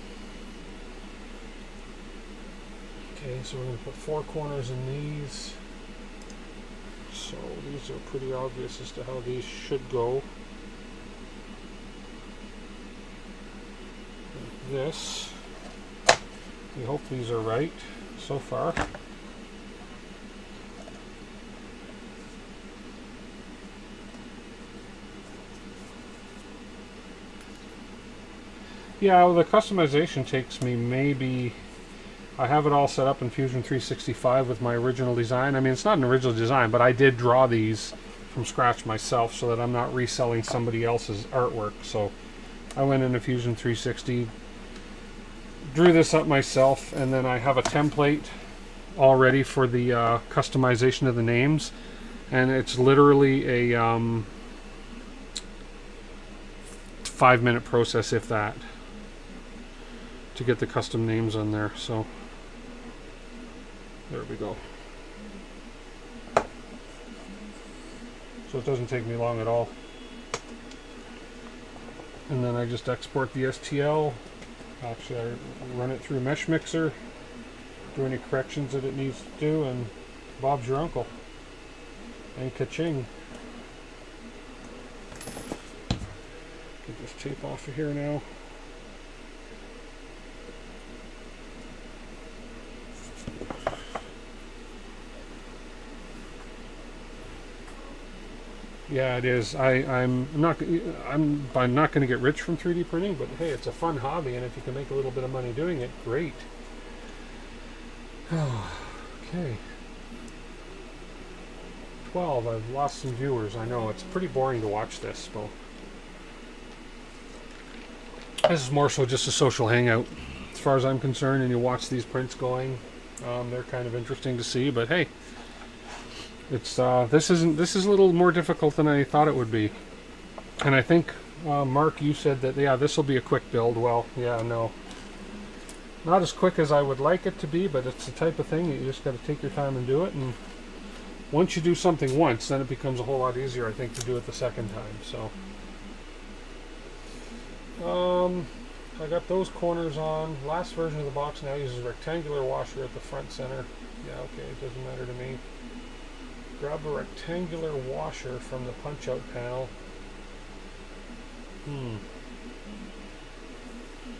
Okay, so we're going to put 4 corners in these. So these are pretty obvious as to how these should go. Like this. We hope these are right so far. Yeah, well, the customization takes me maybe... I have it all set up in Fusion 365 with my original design. I mean, it's not an original design, but I did draw these from scratch myself so that I'm not reselling somebody else's artwork. So I went into Fusion 360, drew this up myself, and then I have a template all ready for the customization of the names. And it's literally a 5-minute process, if that, to get the custom names on there. So there we go. So it doesn't take me long at all. And then I just export the STL. Actually, I run it through Mesh Mixer, do any corrections that it needs to do, and Bob's your uncle. And ka-ching. Get this tape off of here now. Yeah, it is. I'm not going to get rich from 3D printing, but hey, it's a fun hobby, and if you can make a little bit of money doing it, great. Okay. 12. I've lost some viewers. I know it's pretty boring to watch this, but this is more so just a social hangout, as far as I'm concerned. And you watch these prints going, they're kind of interesting to see. But hey. It's this is a little more difficult than I thought it would be, and I think Mark, you said that this will be a quick build. Well, yeah, no, not as quick as I would like it to be, but it's the type of thing that you just got to take your time and do it. And once you do something once, then it becomes a whole lot easier, I think, to do it the second time. So, I got those corners on. Last version of the box now uses a rectangular washer at the front center. Yeah, okay, it doesn't matter to me. Grab a rectangular washer from the punch-out panel.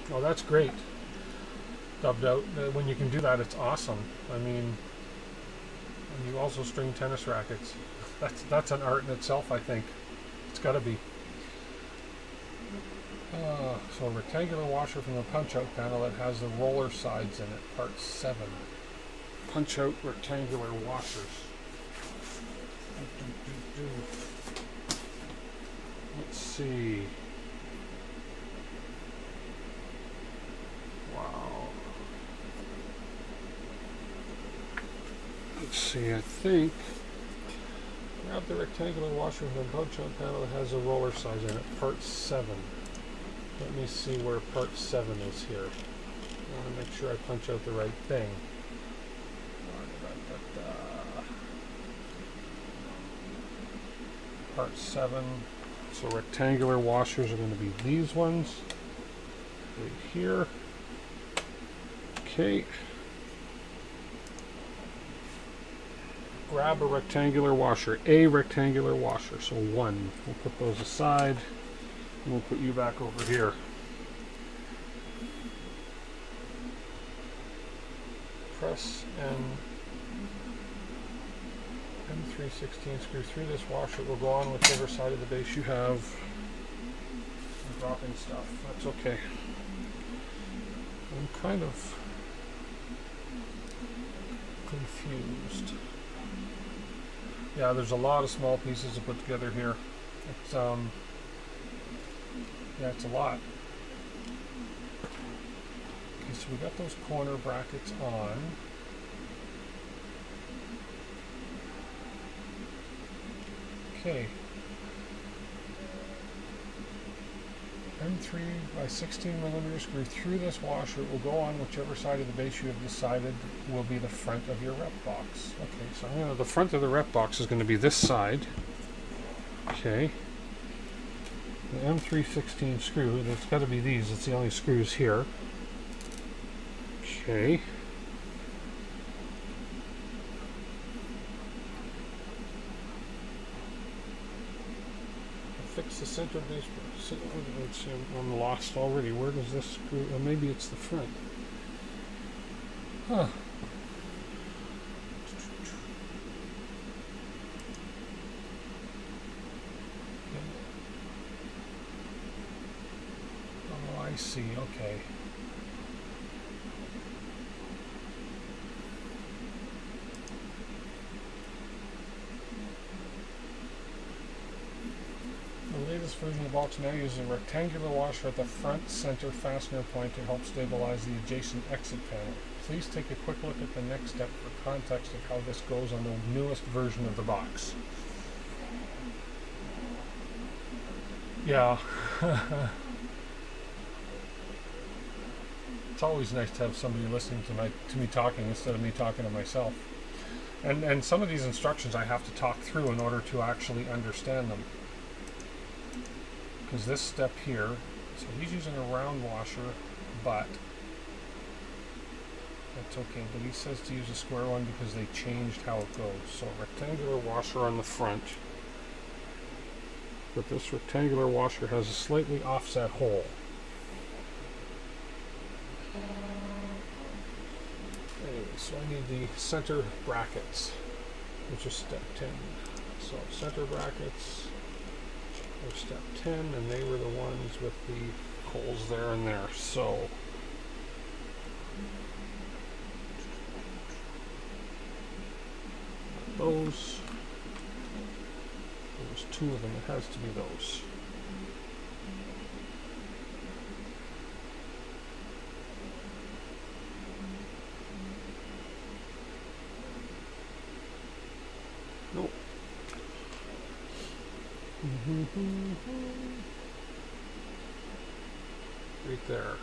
Oh, that's great. Dubbed out. When you can do that, it's awesome. I mean, and you also string tennis rackets. That's an art in itself, I think. It's got to be. So a rectangular washer from the punch-out panel that has the roller sides in it. Part 7. Punch-out rectangular washers. Let's see. Wow. Let's see, I think. Grab the rectangular washer from the punch-out panel that has a roller size in it. Part 7. Let me see where part 7 is here. I want to make sure I punch out the right thing. Part 7, So rectangular washers are going to be these ones right here. Okay. Grab a rectangular washer, so one. We'll put those aside, and we'll put you back over here. Press and M316 screw through this washer. It will go on whichever side of the base you have. I'm dropping stuff. That's okay. I'm kind of confused. Yeah, there's a lot of small pieces to put together here. It's yeah, it's a lot. Okay, so we got those corner brackets on. Okay. M3 by 16 millimeters screw through this washer. It will go on whichever side of the base you have decided will be the front of your Repbox. Okay, so the front of the Repbox is going to be this side. Okay. The M316 screw, it's got to be these. It's the only screws here. Okay. Fix the center base. I'm lost already. Where does this screw? Or maybe it's the front. Huh. Oh, I see. Okay. The latest version of the box now uses a rectangular washer at the front center fastener point to help stabilize the adjacent exit panel. Please take a quick look at the next step for context of how this goes on the newest version of the box. Yeah. It's always nice to have somebody listening to me talking instead of me talking to myself. And some of these instructions I have to talk through in order to actually understand them. Because this step here, so he's using a round washer, but that's okay. But he says to use a square one because they changed how it goes. So rectangular washer on the front, but this rectangular washer has a slightly offset hole. Anyway, so I need the center brackets, which is step 10. So center brackets are step 10, and they were the ones with the holes there and there. So those, there's two of them. It has to be those. Nope. Right there.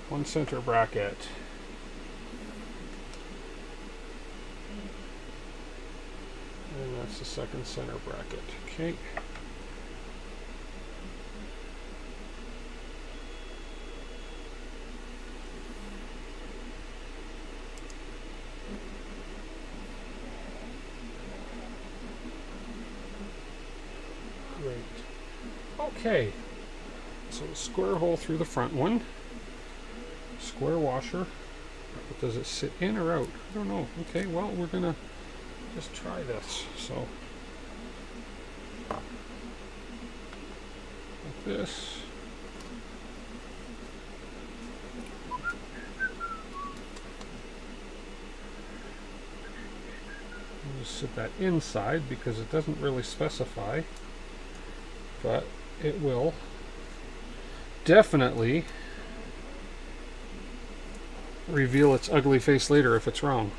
One center bracket. And that's the second center bracket. Okay. Great. Okay. So a square hole through the front one. Square washer. But does it sit in or out? I don't know. Okay, well, we're gonna just try this. So like this. I'll just sit that inside because it doesn't really specify, but it will definitely reveal its ugly face later if it's wrong.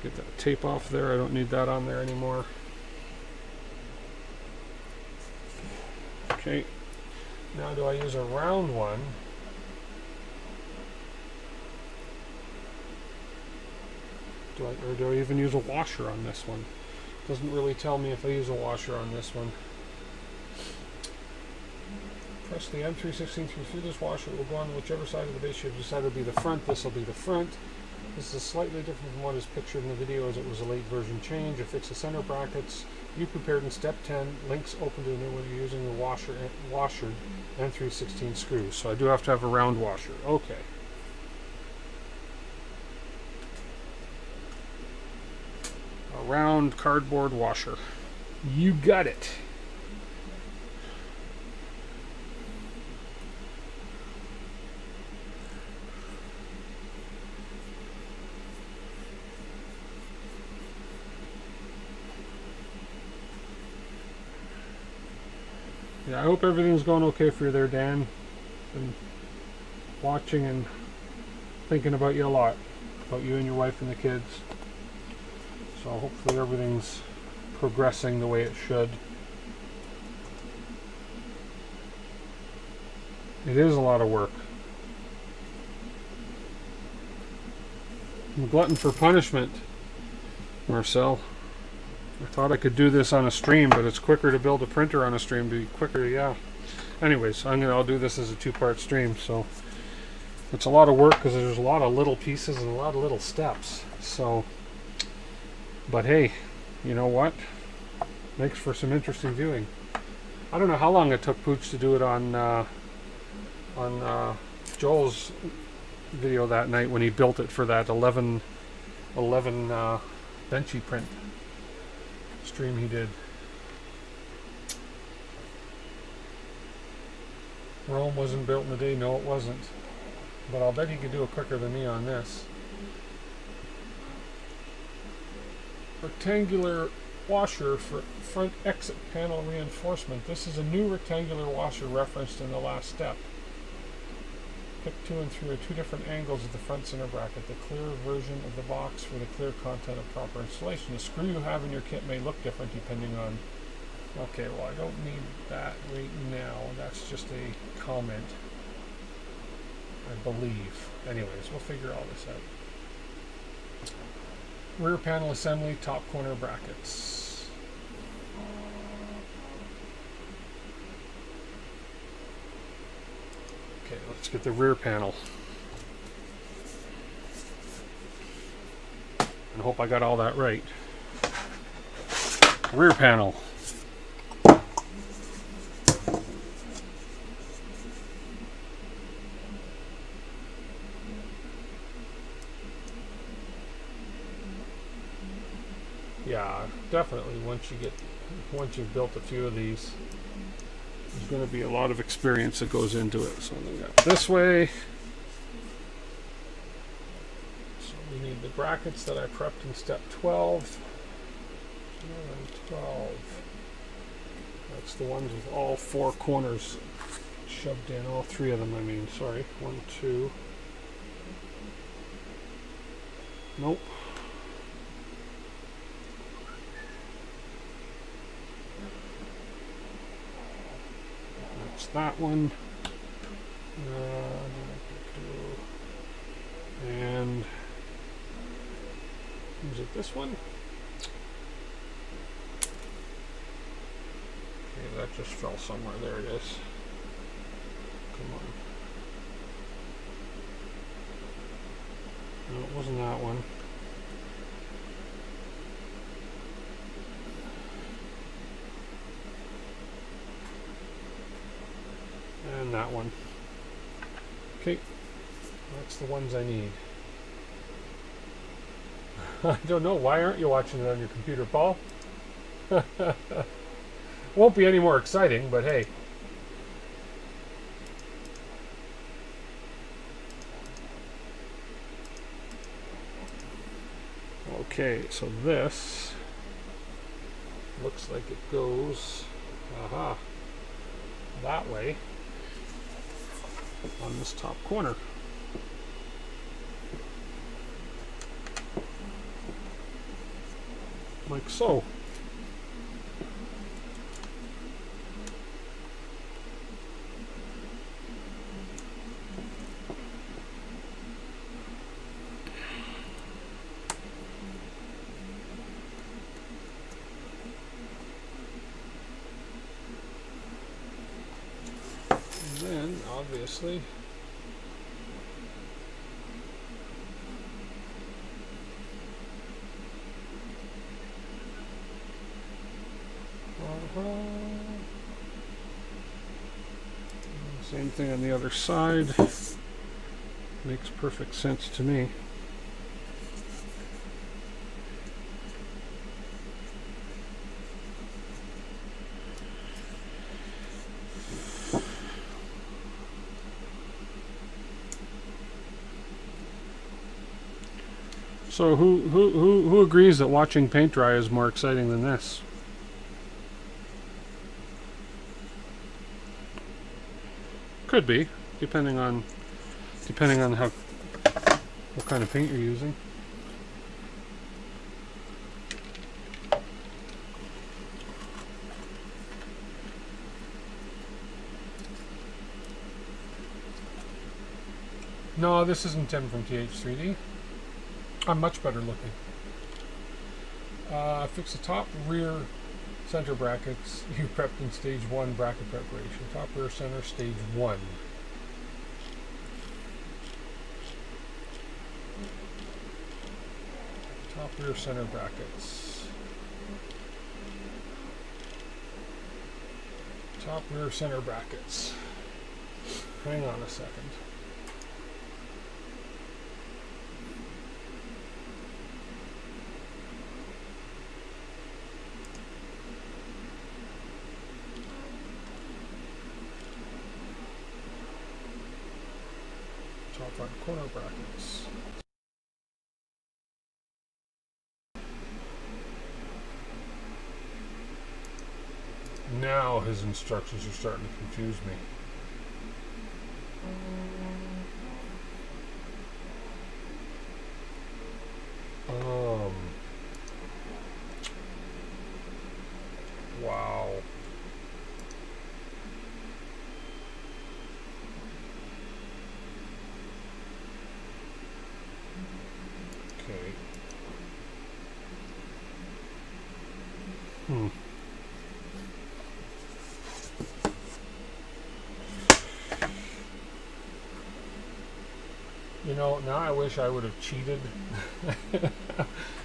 Get that tape off there. I don't need that on there anymore. Okay. Now do I use a round one? Or do I even use a washer on this one? Doesn't really tell me if I use a washer on this one. Press the M316 through this washer. It will go on whichever side of the base you've decided will be the front. This will be the front. This is slightly different from what is pictured in the video, as it was a late version change. Affix the center brackets you prepared in step 10. Links open to the new one. You're using the washered M316 screws. So I do have to have a round washer. Okay. A round cardboard washer. You got it. Yeah, I hope everything's going okay for you there, Dan. Been watching and thinking about you a lot, about you and your wife and the kids. So hopefully everything's progressing the way it should. It is a lot of work. I'm a glutton for punishment, Marcel. I thought I could do this on a stream, but it's quicker to build a printer on a stream. To be quicker, yeah. Anyways, I'll do this as a two-part stream. So it's a lot of work because there's a lot of little pieces and a lot of little steps. So, but hey, you know what? Makes for some interesting viewing. I don't know how long it took Pooch to do it on Joel's video that night when he built it for that 11 benchy print stream he did. Rome wasn't built in a day. No, it wasn't. But I'll bet he could do it quicker than me on this. Rectangular washer for front exit panel reinforcement. This is a new rectangular washer referenced in the last step. Pick 2 and 3 are two different angles of the front center bracket. The clear version of the box for the clear content of proper installation. The screw you have in your kit may look different depending on... Okay, well, I don't need that right now. That's just a comment, I believe. Anyways, we'll figure all this out. Rear panel assembly, top corner brackets. Okay, let's get the rear panel. I hope I got all that right. Rear panel. Yeah, definitely once you've built a few of these, there's going to be a lot of experience that goes into it. So we got this way. So we need the brackets that I prepped in step 12. 12. That's the ones with all four corners shoved in, all three of them, I mean, sorry. 1, 2. Nope. That one, and is it this one? Okay, that just fell somewhere. There it is. Come on. No, it wasn't that one. And that one. Okay, that's the ones I need. I don't know, why aren't you watching it on your computer, Paul? Won't be any more exciting, but hey. Okay, so this looks like it goes, that way. On this top corner. Like so. obviously. Same thing on the other side. Makes perfect sense to me. So who agrees that watching paint dry is more exciting than this? Could be, depending on how what kind of paint you're using. No, this isn't Tim from TH3D. I'm much better looking. Fix the top, rear, center brackets. You prepped in stage 1 bracket preparation. Top, rear, center, stage 1. Top, rear, center brackets. Top, rear, center brackets. Hang on a second. Top right corner brackets. Now his instructions are starting to confuse me. Wow. Okay. You know, now I wish I would have cheated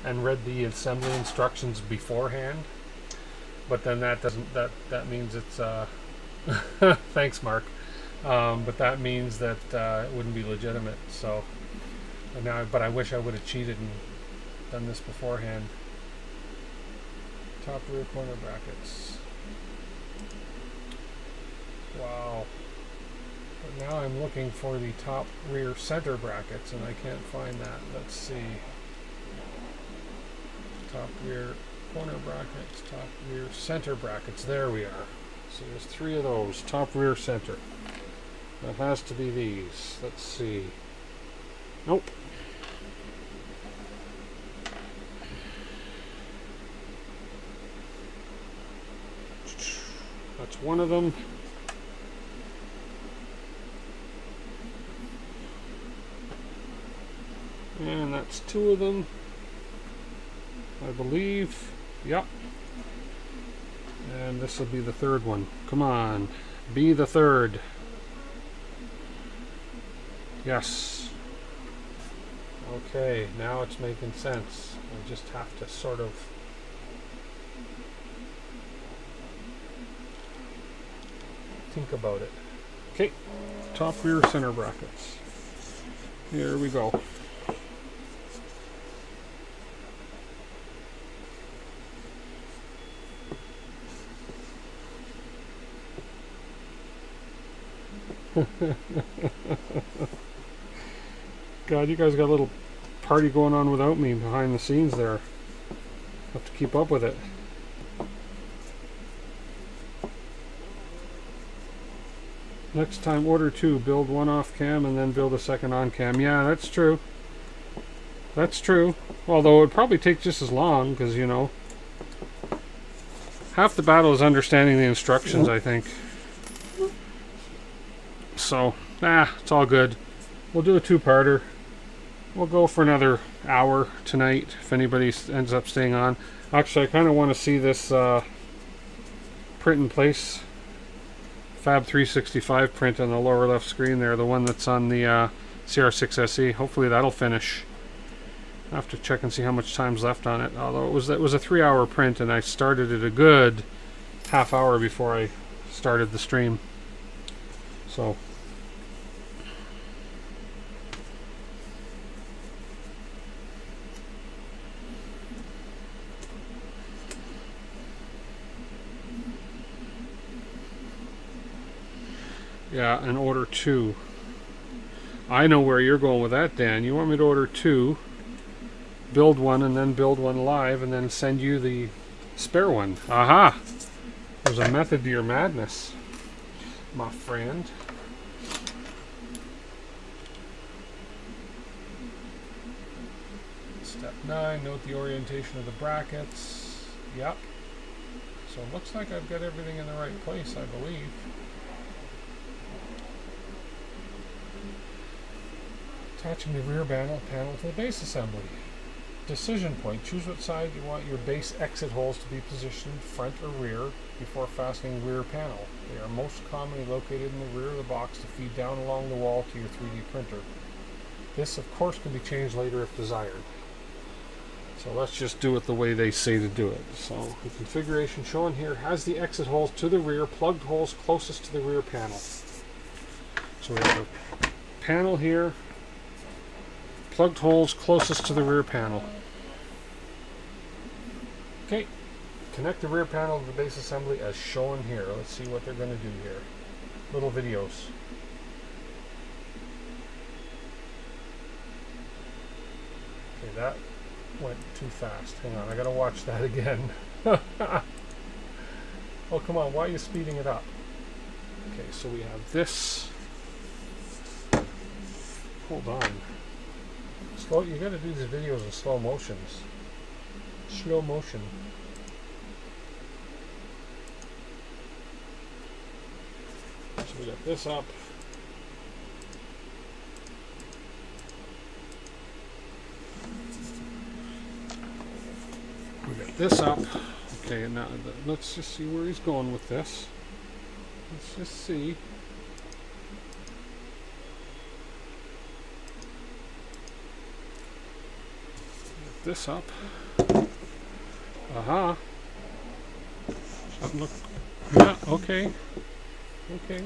and read the assembly instructions beforehand. But then that doesn't, that means it's thanks, Mark. But that means that it wouldn't be legitimate. So now, but I wish I would have cheated and done this beforehand. Top rear corner brackets. Wow. But now I'm looking for the top rear center brackets and I can't find that. Let's see. Top rear corner brackets, top rear center brackets. There we are. So there's 3 of those. Top rear center. That has to be these. Let's see. Nope. That's one of them. And that's 2 of them, I believe. Yep. And this will be the 3rd one. Come on. Be the 3rd. Yes. Okay, now it's making sense. I just have to sort of think about it. Okay. Top rear center brackets. Here we go. God, you guys got a little party going on without me behind the scenes there. Have to keep up with it. Next time, order 2. Build 1 off cam and then build a 2nd on cam. Yeah, that's true. That's true. Although it would probably take just as long because, you know, half the battle is understanding the instructions, I think. So, it's all good. We'll do a 2-parter. We'll go for another hour tonight if anybody ends up staying on. Actually, I kind of want to see this print in place Fab 365 print on the lower left screen there, the one that's on the CR6SE. Hopefully that'll finish. I have to check and see how much time's left on it. Although it was 3-hour print, and I started it a good half hour before I started the stream. So yeah, and order 2. I know where you're going with that, Dan. You want me to order 2, build one, and then build one live, and then send you the spare one. Aha! There's a method to your madness, my friend. Step 9, note the orientation of the brackets. Yep. So it looks like I've got everything in the right place, I believe. Attaching the rear panel to the base assembly. Decision point. Choose what side you want your base exit holes to be positioned, front or rear, before fastening rear panel. They are most commonly located in the rear of the box to feed down along the wall to your 3D printer. This, of course, can be changed later if desired. So let's just do it the way they say to do it. So the configuration shown here has the exit holes to the rear, plugged holes closest to the rear panel. So we have a panel here, plugged holes closest to the rear panel. Okay, connect the rear panel to the base assembly as shown here. Let's see what they're going to do here. Little videos. Okay, that went too fast. Hang on, I gotta watch that again. Oh, come on, why are you speeding it up? Okay, so we have this. Hold on. Slow, you gotta do these videos in slow motions. Slow motion. So we got this up. We got this up. Okay, now let's just see where he's going with this. Let's just see. Get this up. Aha. Look. Yeah, okay. Okay.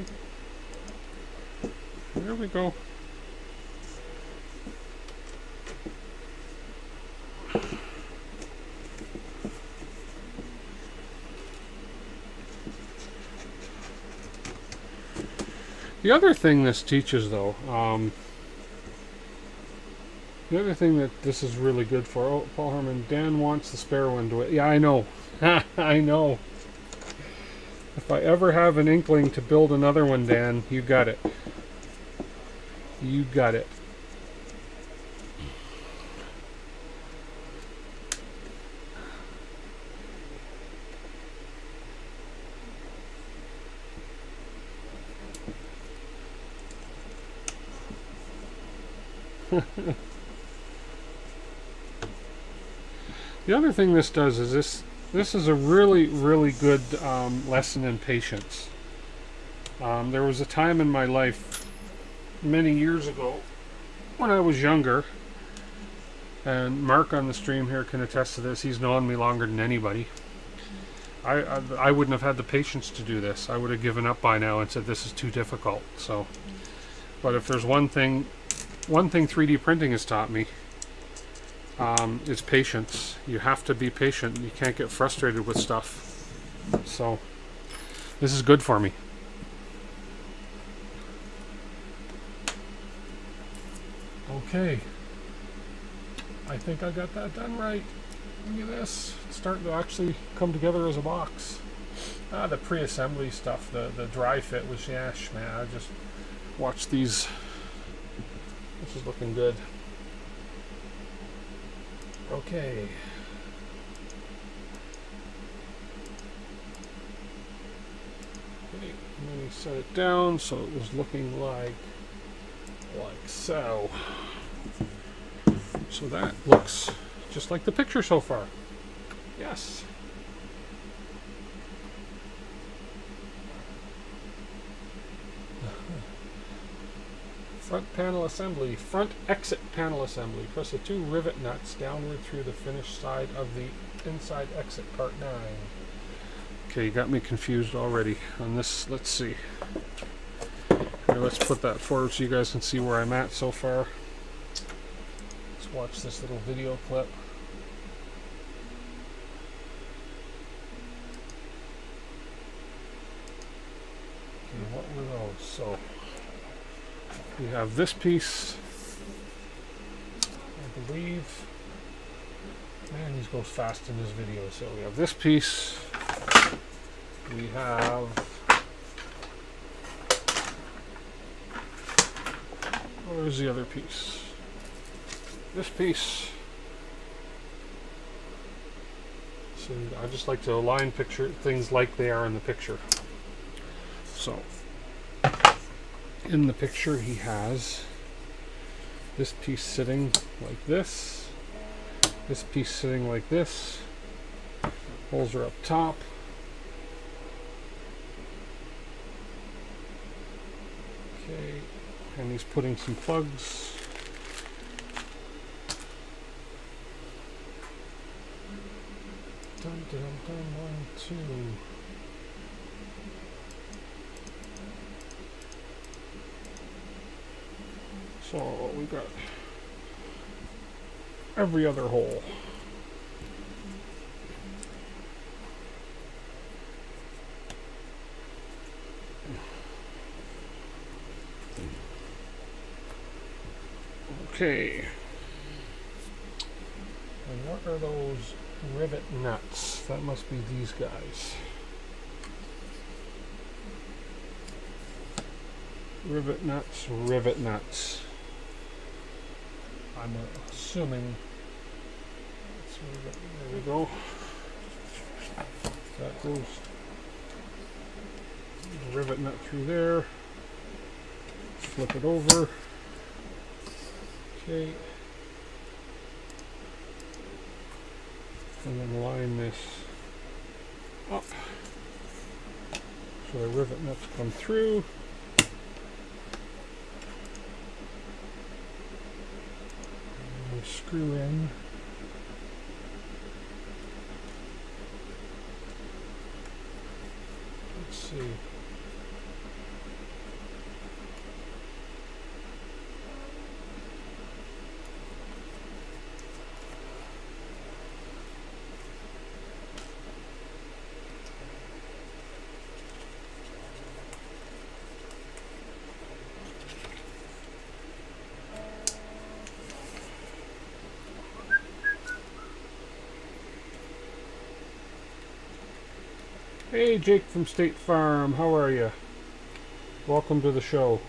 There we go. The other thing this teaches, though, the other thing that this is really good for, oh, Paul Herman, Dan wants the spare one to it. Yeah, I know. I know. If I ever have an inkling to build another one, Dan, you got it. You got it. The other thing this does is this is a really, really good lesson in patience. There was a time in my life many years ago when I was younger, and Mark on the stream here can attest to this. He's known me longer than anybody. I wouldn't have had the patience to do this. I would have given up by now and said this is too difficult. So, but if there's one thing 3D printing has taught me, it's patience. You have to be patient. You can't get frustrated with stuff. So this is good for me. Okay. I think I got that done right. Look at this. It's starting to actually come together as a box. The pre-assembly stuff, the dry fit was, yeah, man, I just watched these. This is looking good. Okay. Okay, let me set it down so it was looking like so. So that looks just like the picture so far. Yes. Front panel assembly, front exit panel assembly. Press the 2 rivet nuts downward through the finished side of the inside exit part 9. Okay, you got me confused already on this. Let's see. Here, let's put that forward so you guys can see where I'm at so far. Let's watch this little video clip. Okay, what were those? So we have this piece, I believe. Man, these goes fast in this video. So we have this piece. We have where's the other piece? This piece. So I just like to align picture things like they are in the picture. So in the picture he has this piece sitting like this piece sitting like this, holes are up top, okay, and he's putting some plugs. Dun, dun, dun, 1, 2. So we got every other hole. Okay. And what are those rivet nuts? That must be these guys. Rivet nuts, rivet nuts. I'm assuming. There we go. That goes the rivet nut through there. Flip it over. Okay. And then line this up. So the rivet nuts come through. Screw in. Let's see. Hey, Jake from State Farm, how are you? Welcome to the show.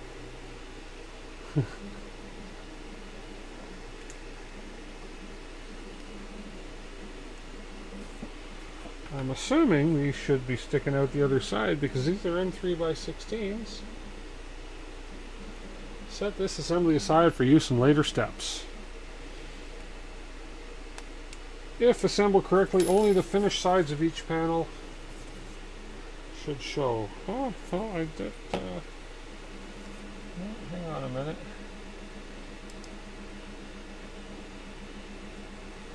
I'm assuming these should be sticking out the other side because these are in 3x16s. Set this assembly aside for use in later steps. If assembled correctly, only the finished sides of each panel should show. Oh, I did. Hang on a minute.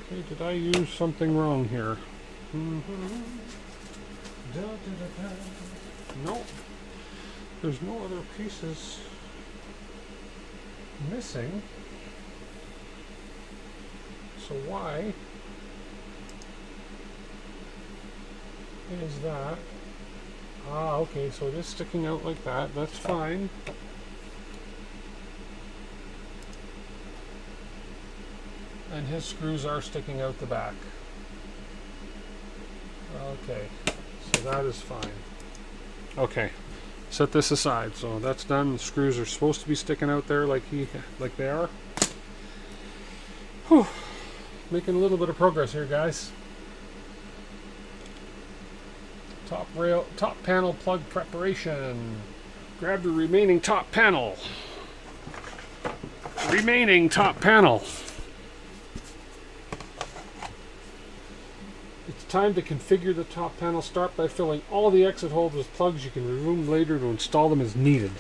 Okay, did I use something wrong here? Nope. There's no other pieces missing. So why is that? Ah, okay, so it is sticking out like that. That's fine. And his screws are sticking out the back. Okay, so that is fine. Okay, set this aside. So that's done. The screws are supposed to be sticking out there like they are. Whew. Making a little bit of progress here, guys. Top panel plug preparation. Grab the remaining top panel. Remaining top panel. It's time to configure the top panel. Start by filling all the exit holes with plugs. You can remove them later to install them as needed.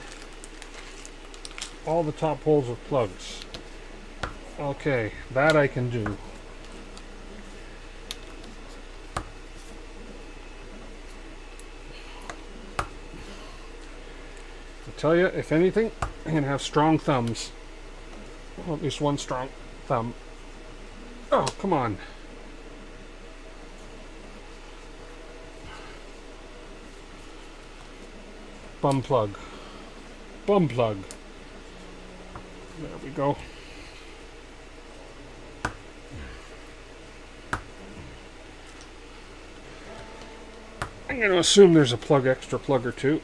all the top holes with plugs. Okay, that I can do. I tell you, if anything, I'm going to have strong thumbs. Well, at least one strong thumb. Oh, come on. Bum plug. Bum plug. There we go. I'm going to assume there's a extra plug or two.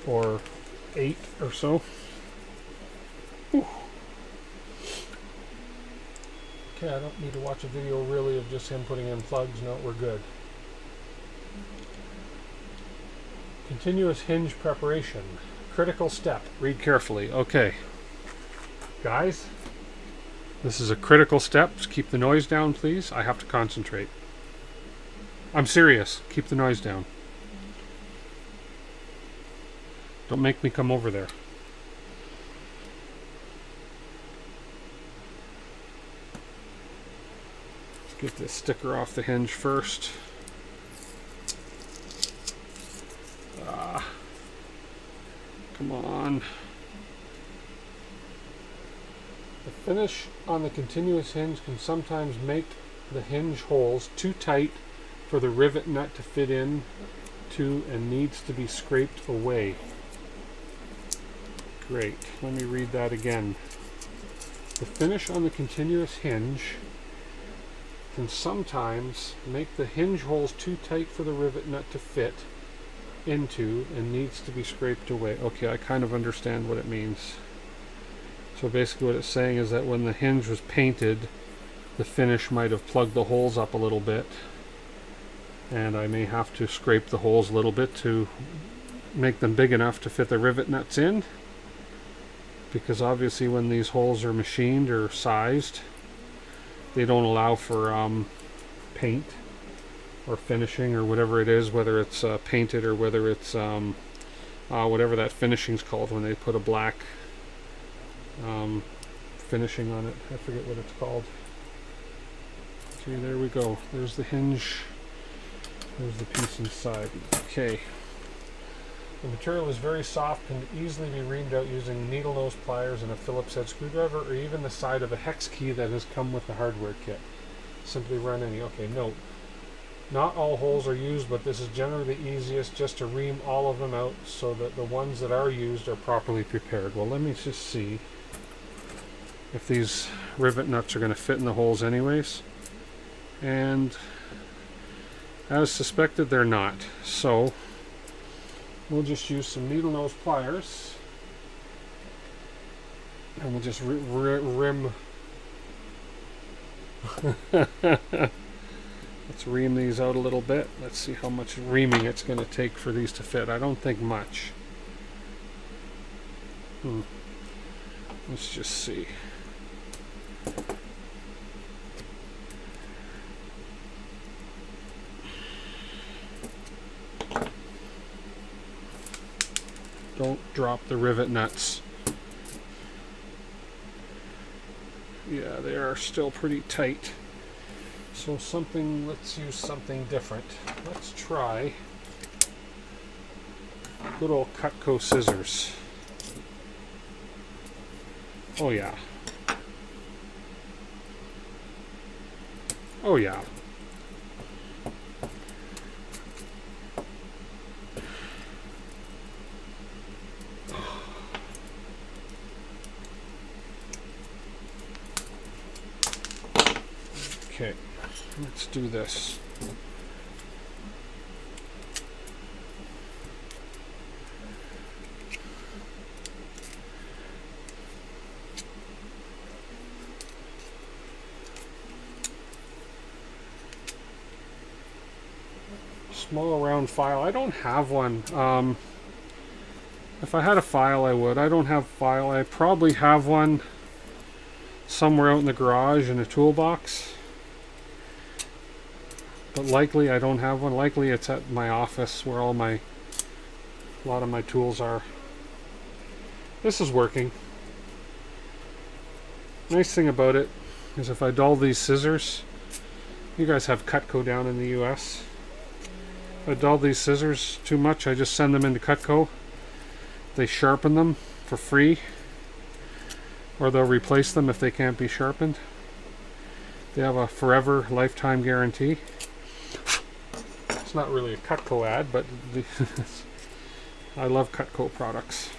Or 8 or so. Whew. Okay, I don't need to watch a video really of just him putting in plugs. No, we're good. Continuous hinge preparation. Critical step. Read carefully. Okay. Guys, this is a critical step. Just keep the noise down, please. I have to concentrate. I'm serious. Keep the noise down. Don't make me come over there. Let's get this sticker off the hinge first. Come on. The finish on the continuous hinge can sometimes make the hinge holes too tight for the rivet nut to fit in to and needs to be scraped away. Great. Let me read that again. The finish on the continuous hinge can sometimes make the hinge holes too tight for the rivet nut to fit into and needs to be scraped away. Okay, I kind of understand what it means. So basically what it's saying is that when the hinge was painted, the finish might have plugged the holes up a little bit, and I may have to scrape the holes a little bit to make them big enough to fit the rivet nuts in, because obviously when these holes are machined or sized, they don't allow for paint or finishing or whatever it is, whether it's painted or whether it's whatever that finishing's called when they put a black finishing on it. I forget what it's called. See, there we go. There's the hinge. There's the piece inside. Okay. The material is very soft, can easily be reamed out using needle nose pliers and a Phillips head screwdriver, or even the side of a hex key that has come with the hardware kit. Simply run any. Okay, note. Not all holes are used, but this is generally the easiest, just to ream all of them out so that the ones that are used are properly prepared. Well, let me just see if these rivet nuts are going to fit in the holes anyways. And as suspected, they're not. So we'll just use some needle nose pliers and we'll just rim. Let's ream these out a little bit. Let's see how much reaming it's going to take for these to fit. I don't think much. Let's just see. Don't drop the rivet nuts. Yeah, they are still pretty tight. So let's use something different. Let's try good old Cutco scissors. Oh yeah. Oh yeah. Okay, let's do this. Small round file. I don't have one. If I had a file, I would. I don't have a file. I probably have one somewhere out in the garage in a toolbox. But likely I don't have one. Likely it's at my office where a lot of my tools are. this is working. Nice thing about it is if I dull these scissors, you guys have Cutco down in the US. If I dull these scissors too much, I just send them into Cutco. They sharpen them for free, or they'll replace them if they can't be sharpened. They have a forever lifetime guarantee. It's not really a Cutco ad, but I love Cutco products.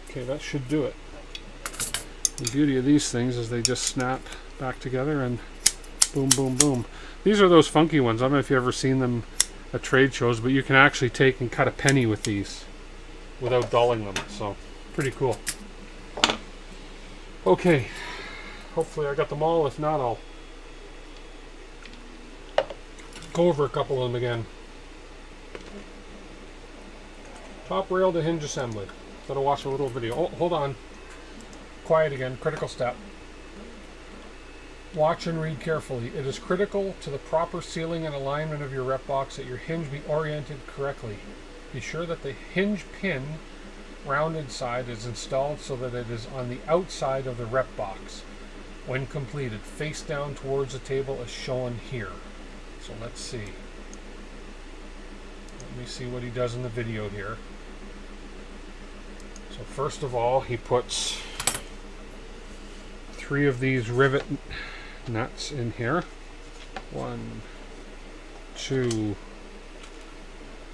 Okay, that should do it. The beauty of these things is they just snap back together and boom, boom, boom. These are those funky ones. I don't know if you've ever seen them at trade shows, but you can actually take and cut a penny with these without dulling them. So, pretty cool. Okay, hopefully I got them all. If not, I'll go over a couple of them again. Top rail to hinge assembly. Gotta watch a little video. Oh, hold on. Quiet again. Critical step. Watch and read carefully. It is critical to the proper sealing and alignment of your Repbox that your hinge be oriented correctly. Be sure that the hinge pin rounded side is installed so that it is on the outside of the Repbox. When completed, face down towards the table as shown here. So let's see. Let me see what he does in the video here. So first of all, he puts 3 of these rivet nuts in here. 1, 2,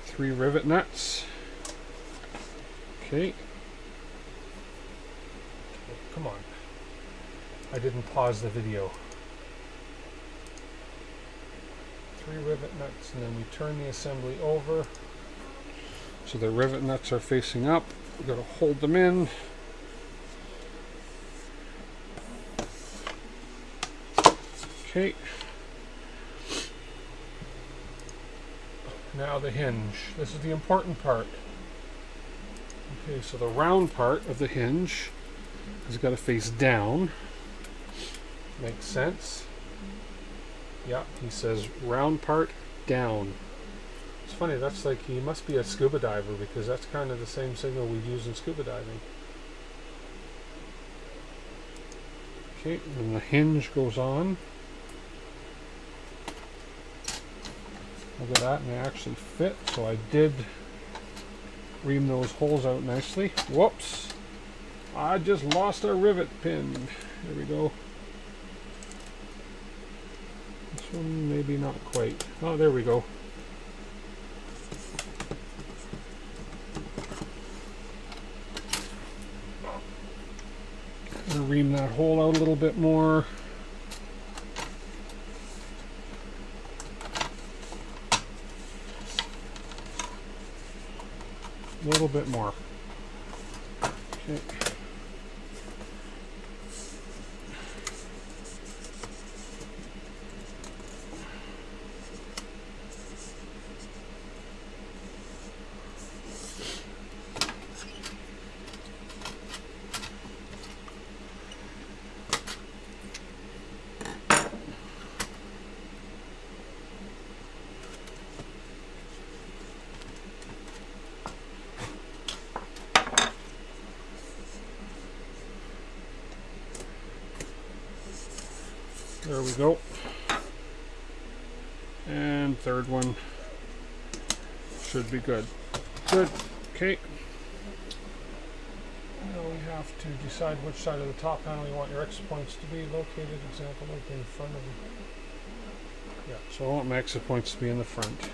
3 rivet nuts. Okay. Come on. I didn't pause the video. 3 rivet nuts, and then we turn the assembly over so the rivet nuts are facing up. We've got to hold them in. Okay. Now the hinge. This is the important part. Okay, so the round part of the hinge has got to face down. Makes sense. Yeah, he says round part down. It's funny, that's like, he must be a scuba diver because that's kind of the same signal we use in scuba diving. Okay, and the hinge goes on. Look at that, and they actually fit. So I did ream those holes out nicely. Whoops! I just lost a rivet pin. There we go. This one maybe not quite. Oh, there we go. Gonna ream that hole out a little bit more. A little bit more. Okay. There we go. And third one should be good. Good. Okay. Now we have to decide which side of the top panel you want your exit points to be located. Example, like in front of you. Yeah, so I want my exit points to be in the front.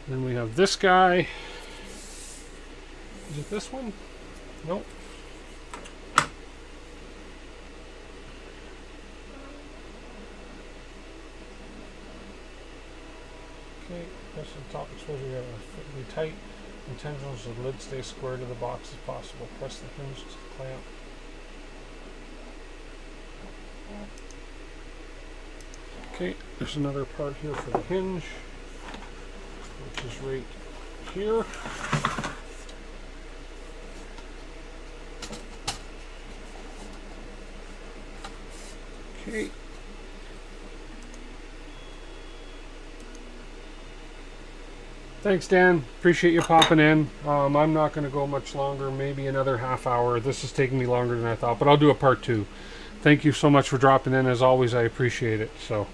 Then we have this guy. Is it this one? Nope. Okay, press the top exposure, you have to be tight. Intentional so the lid stays square to the box as possible. Press the hinge to the clamp. Okay, there's another part here for the hinge, which is right here. Okay. Thanks, Dan. Appreciate you popping in. I'm not going to go much longer, maybe another half hour. This is taking me longer than I thought, but I'll do a part 2. Thank you so much for dropping in. As always, I appreciate it. So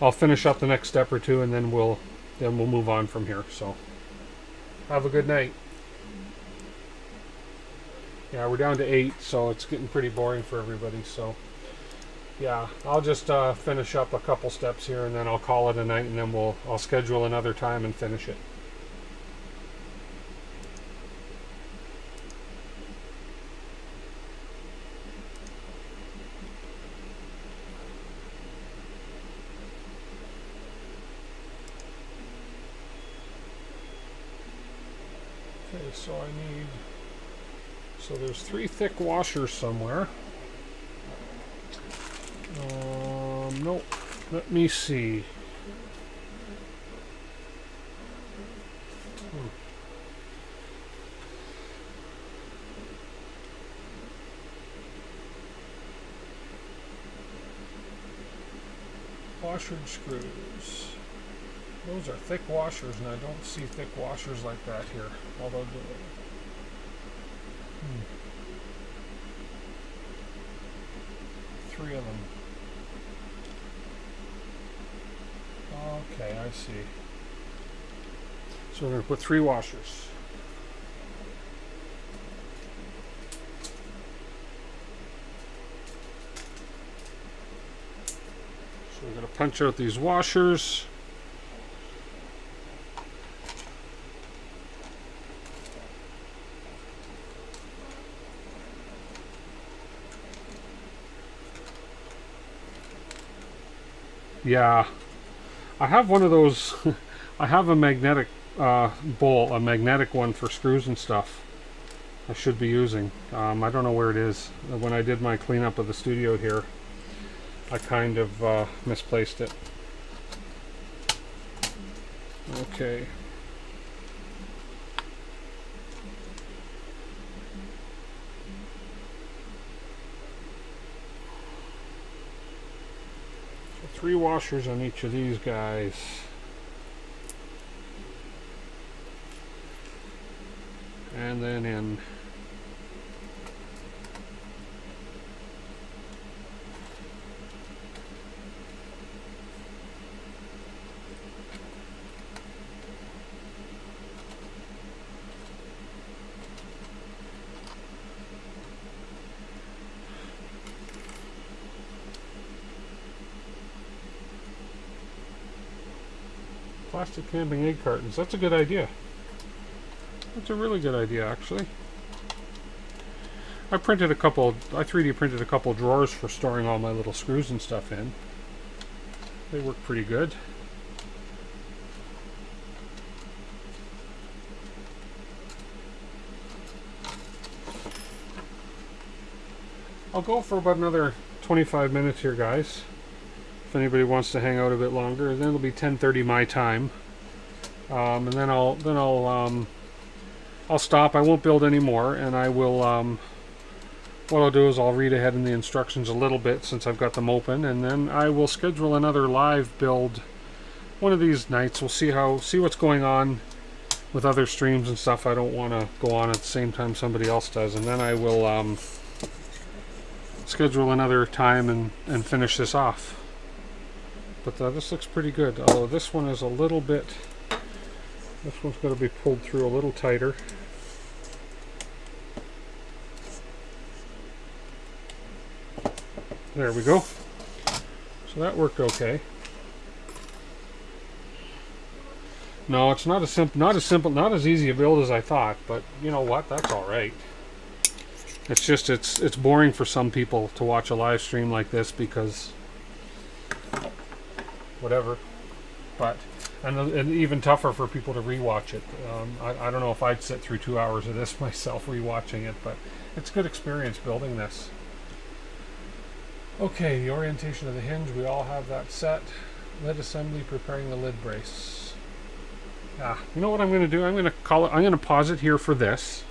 I'll finish up the next step or two, and then we'll move on from here. So have a good night. Yeah, we're down to 8, so it's getting pretty boring for everybody. So yeah, I'll just finish up a couple steps here, and then I'll call it a night, and then I'll schedule another time and finish it. Okay, so there's 3 thick washers somewhere. Nope. Let me see. Washer and screws. Those are thick washers, and I don't see thick washers like that here. Although, 3 of them. Okay, I see. So we're going to put 3 washers. So we're going to punch out these washers. Yeah. I have one of those. I have a magnetic bowl, a magnetic one for screws and stuff. I should be using. I don't know where it is. When I did my cleanup of the studio here, I kind of misplaced it. Okay. So 3 washers on each of these guys. And then in. Plastic camping egg cartons. That's a good idea. That's a really good idea, actually. I 3D printed a couple drawers for storing all my little screws and stuff in. They work pretty good. I'll go for about another 25 minutes here, guys. If anybody wants to hang out a bit longer, then it'll be 10:30 my time, and then I'll stop. I won't build any more, and I will. What I'll do is I'll read ahead in the instructions a little bit since I've got them open, and then I will schedule another live build one of these nights. We'll see what's going on with other streams and stuff. I don't want to go on at the same time somebody else does, and then I will schedule another time and finish this off. But this looks pretty good, although this one is a little bit, this one's going to be pulled through a little tighter. There we go. So that worked okay. No, it's not as easy a build as I thought, but you know what? That's all right. It's just it's boring for some people to watch a live stream like this because whatever. But and even tougher for people to rewatch it. I don't know if I'd sit through 2 hours of this myself rewatching it, but it's a good experience building this. Okay, the orientation of the hinge, we all have that set. Lid assembly, preparing the lid brace. You know what I'm going to do? I'm going to pause it here for this,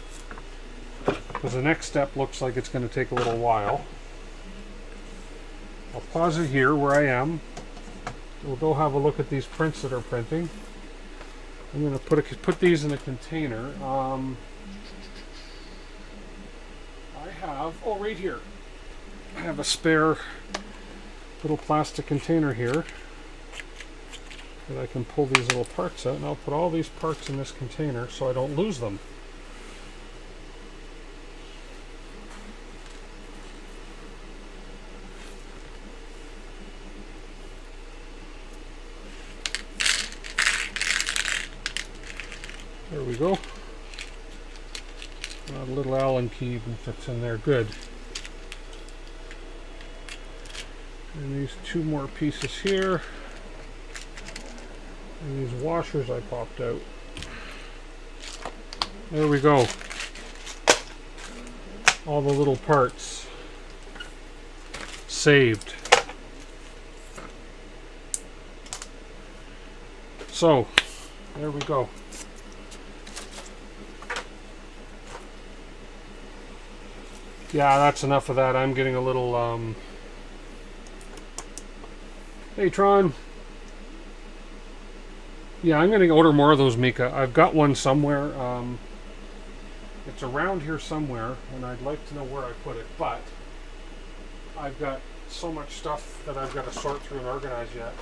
because the next step looks like it's going to take a little while. I'll pause it here where I am. We'll go have a look at these prints that are printing. I'm going to put these in a container. I have, right here. I have a spare little plastic container here that I can pull these little parts out, and I'll put all these parts in this container so I don't lose them. There we go. A little Allen key fits in there good. And these two more pieces here. And these washers I popped out. There we go. All the little parts saved. So, there we go. Yeah, that's enough of that. I'm getting a little, Hey, Tron. Yeah, I'm going to order more of those, Mika. I've got one somewhere. It's around here somewhere, and I'd like to know where I put it, but I've got so much stuff that I've got to sort through and organize yet.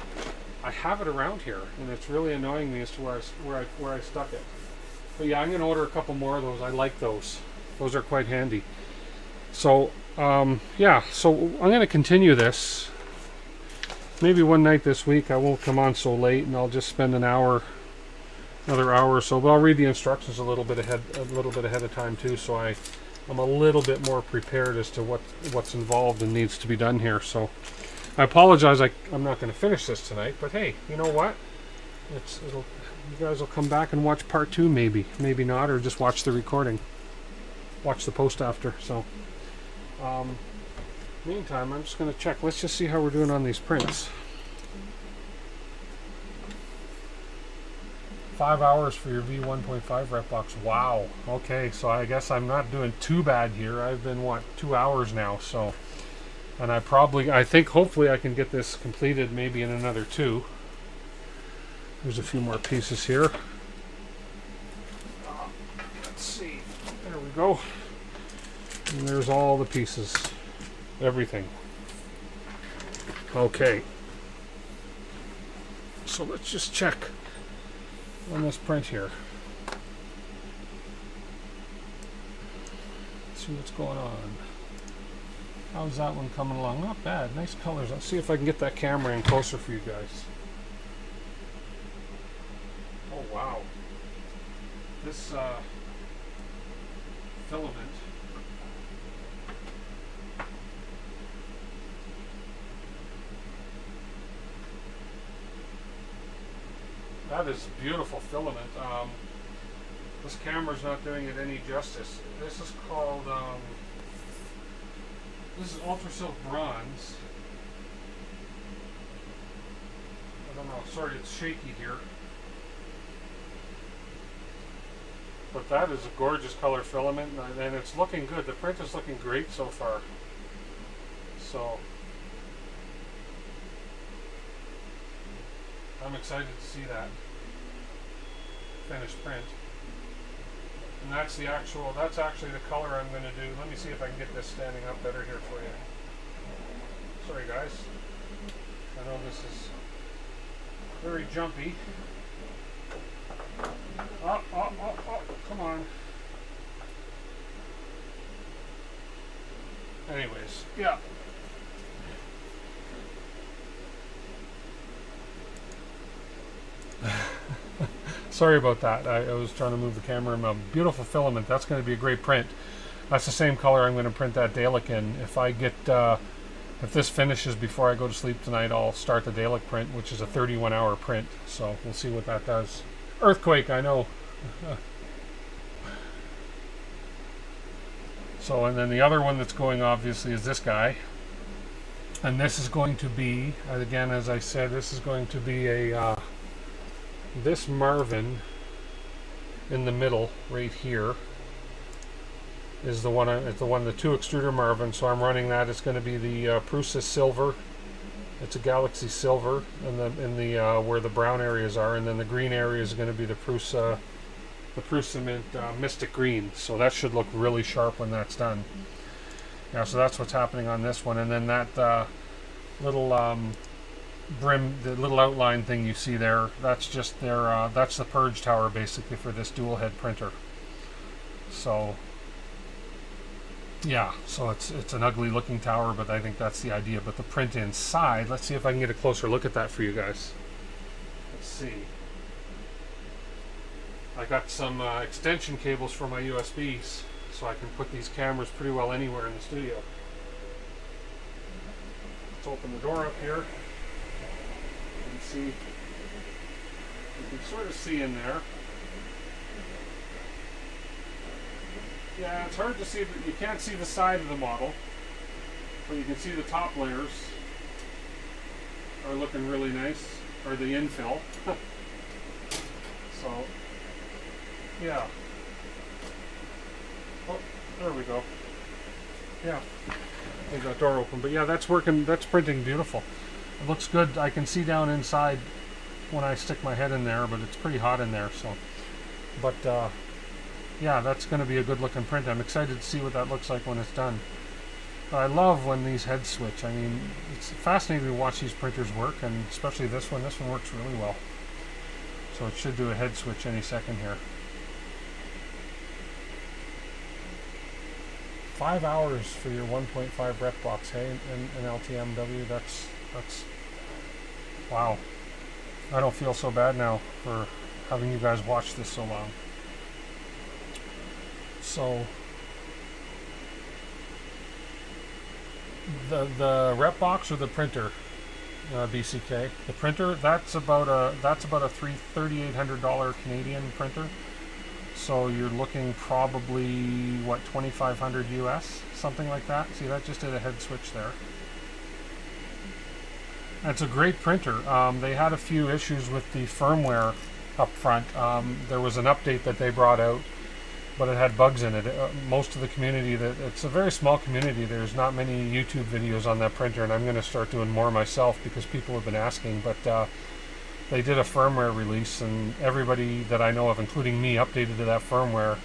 I have it around here, and it's really annoying me as to where I stuck it. But yeah, I'm going to order a couple more of those. I like those. Those are quite handy. So, yeah, so I'm going to continue this. Maybe one night this week I won't come on so late, and I'll just spend another hour or so. But I'll read the instructions a little bit ahead of time too, so I'm a little bit more prepared as to what's involved and needs to be done here. So I apologize, I'm not going to finish this tonight, but hey, you know what? You guys will come back and watch part 2, maybe not, or just watch the recording, watch the post after. So. Meantime, I'm just going to check. Let's just see how we're doing on these prints. 5 hours for your V1.5 Repbox. Wow. Okay, so I guess I'm not doing too bad here. I've been, 2 hours now, so. And I think hopefully I can get this completed maybe in another 2. There's a few more pieces here. Let's see. There we go. And there's all the pieces. Everything. Okay. So let's just check on this print here. Let's see what's going on. How's that one coming along? Not bad. Nice colors. Let's see if I can get that camera in closer for you guys. Oh wow. This filament. That is beautiful filament. This camera's not doing it any justice. This is called, this is Ultra Silk Bronze. I don't know, sorry it's shaky here. But that is a gorgeous color filament, and it's looking good. The print is looking great so far. So, I'm excited to see that finished print. And that's actually the color I'm going to do. Let me see if I can get this standing up better here for you. Sorry guys. I know this is very jumpy. Oh, come on. Anyways, yeah. Sorry about that. I was trying to move the camera. A beautiful filament. That's going to be a great print. That's the same color I'm going to print that Dalek in. If this finishes before I go to sleep tonight, I'll start the Dalek print, which is a 31-hour print. So we'll see what that does. Earthquake, I know. So, and then the other one that's going obviously is this guy. And this is going to be, again, as I said, this is going to be a this Marvin in the middle right here is the one. It's the 2 extruder Marvin. So I'm running that. It's going to be the Prusa Silver. It's a Galaxy Silver in the where the brown areas are, and then the green area is going to be the Prusa Mint Mystic Green. So that should look really sharp when that's done. Yeah, so that's what's happening on this one, and then that little brim, the little outline thing you see there, that's just their that's the purge tower basically for this dual head printer. So yeah, so it's an ugly looking tower, but I think that's the idea. But the print inside, let's see if I can get a closer look at that for you guys. Let's see. I got some extension cables for my USBs, so I can put these cameras pretty well anywhere in the studio. Let's open the door up here and see. You can sort of see in there. Yeah, it's hard to see, but you can't see the side of the model, but you can see the top layers are looking really nice, or the infill. So, yeah. Oh, there we go. Yeah, leave that door open. But yeah, that's working. That's printing beautiful. It looks good. I can see down inside when I stick my head in there, but it's pretty hot in there. So, but yeah, that's going to be a good looking print. I'm excited to see what that looks like when it's done. But I love when these heads switch. I mean, it's fascinating to watch these printers work, and especially this one. This one works really well. So it should do a head switch any second here. 5 hours for your 1.5 Repbox, hey, in LTMW. That's wow. I don't feel so bad now for having you guys watch this so long. So the Repbox or the printer, BCK. The printer, that's about a $3,800 Canadian printer. So you're looking probably what, $2,500 US, something like that. See, that just did a head switch there. It's a great printer. They had a few issues with the firmware up front. There was an update that they brought out, but it had bugs in it. Most of the community, it's a very small community. There's not many YouTube videos on that printer, and I'm going to start doing more myself because people have been asking. But they did a firmware release, and everybody that I know of, including me, updated to that firmware,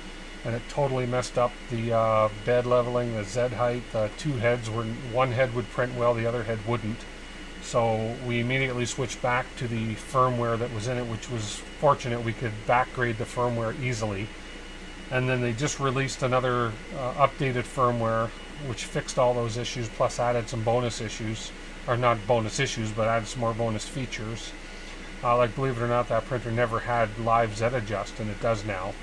and it totally messed up the bed leveling, the Z height. The two heads were, one head would print well, the other head wouldn't. So we immediately switched back to the firmware that was in it, which was fortunate. We could backgrade the firmware easily. And then they just released another updated firmware which fixed all those issues, plus added some bonus issues, or not bonus issues, but added some more bonus features. Like, believe it or not, that printer never had live Z adjust, and it does now,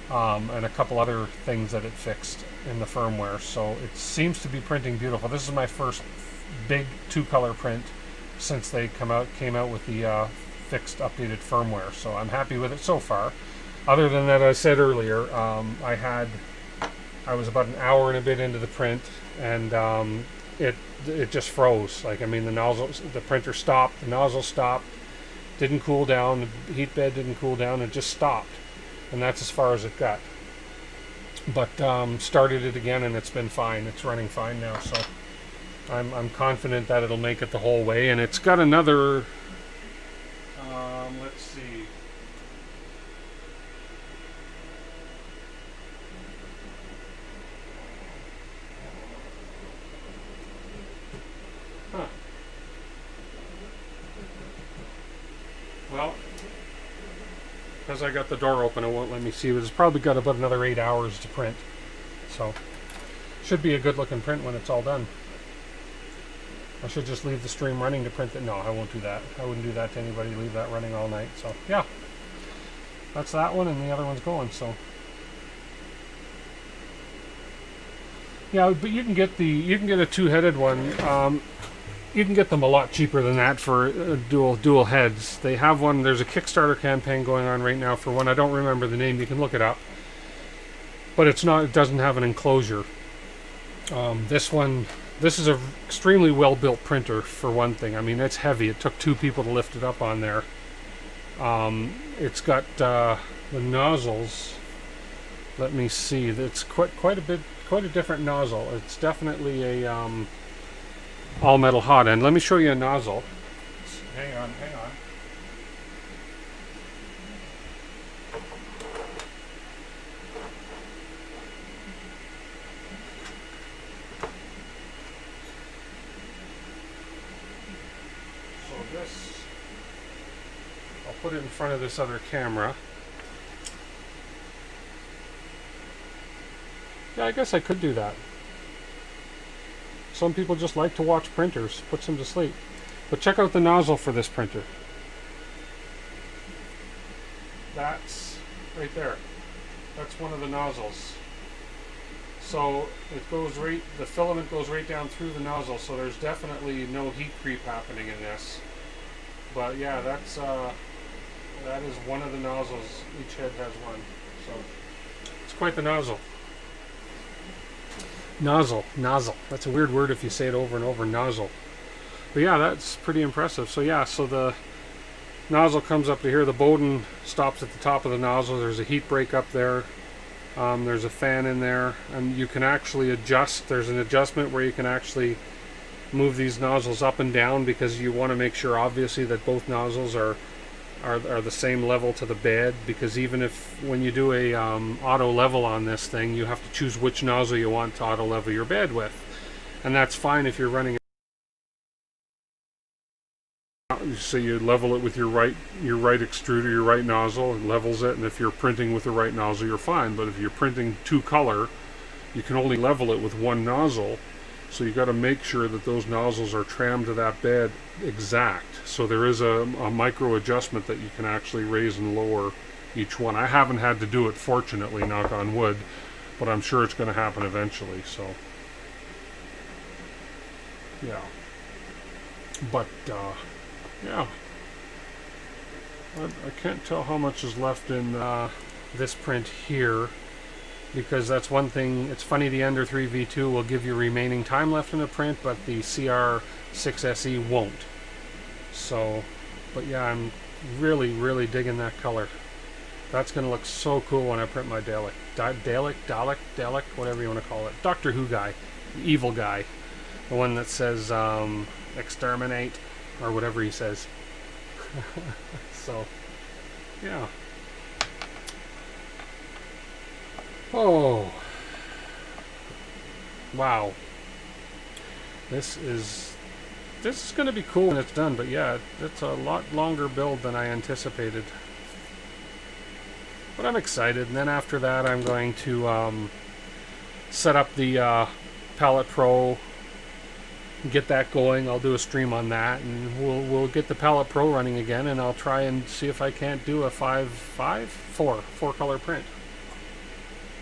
and a couple other things that it fixed in the firmware. So it seems to be printing beautiful. This is my first big two-color print since they came out with the fixed updated firmware. So I'm happy with it so far. Other than that, I said earlier, I was about an hour and a bit into the print, and it just froze. Like, I mean, the printer stopped, the nozzle stopped, didn't cool down, the heat bed didn't cool down, it just stopped, and that's as far as it got. But started it again, and it's been fine. It's running fine now, so I'm confident that it'll make it the whole way. And it's got another, let's see. Huh. Well, because I got the door open, it won't let me see. It's probably got about another 8 hours to print. So, should be a good looking print when it's all done. I should just leave the stream running to print it. No, I won't do that. I wouldn't do that to anybody, leave that running all night. So, yeah. That's that one, and the other one's going, so. Yeah, but you can get a two-headed one. You can get them a lot cheaper than that for dual heads. They have one. There's a Kickstarter campaign going on right now for one. I don't remember the name. You can look it up. But it's not. It doesn't have an enclosure. This is a extremely well built printer for one thing. I mean, it's heavy. It took 2 people to lift it up on there. It's got the nozzles. Let me see. It's quite a different nozzle. It's definitely a all metal hot end. Let me show you a nozzle. Hang on. So this, I'll put it in front of this other camera. Yeah, I guess I could do that. Some people just like to watch printers, puts them to sleep. But check out the nozzle for this printer. That's right there. That's one of the nozzles. So it goes right, the filament goes right down through the nozzle, so there's definitely no heat creep happening in this. But yeah, that is one of the nozzles. Each head has one. So it's quite the nozzle. Nozzle. That's a weird word if you say it over and over, nozzle. But yeah, that's pretty impressive. So yeah, so the nozzle comes up to here. The Bowden stops at the top of the nozzle. There's a heat break up there. There's a fan in there. And you can actually adjust. There's an adjustment where you can actually move these nozzles up and down, because you want to make sure, obviously, that both nozzles are the same level to the bed, because even if when you do a auto level on this thing, you have to choose which nozzle you want to auto level your bed with, and that's fine if you're running. So you level it with your right extruder, your right nozzle, it levels it, and if you're printing with the right nozzle, you're fine. But if you're printing 2 color, you can only level it with 1 nozzle. So you got to make sure that those nozzles are trimmed to that bed exact. So there is a micro adjustment that you can actually raise and lower each one. I haven't had to do it, fortunately, knock on wood, but I'm sure it's going to happen eventually. So yeah, but yeah, I can't tell how much is left in this print here, because that's one thing. It's funny, the Ender 3 V2 will give you remaining time left in the print, but the CR6SE won't. So, but yeah, I'm really digging that color. That's going to look so cool when I print my Dalek, whatever you want to call it. Doctor Who guy, evil guy, the one that says exterminate, or whatever he says. So, yeah. Oh, wow. This is going to be cool when it's done, but yeah, it's a lot longer build than I anticipated. But I'm excited, and then after that I'm going to set up the Palette Pro, get that going. I'll do a stream on that, and we'll get the Palette Pro running again, and I'll try and see if I can't do a 4 color print.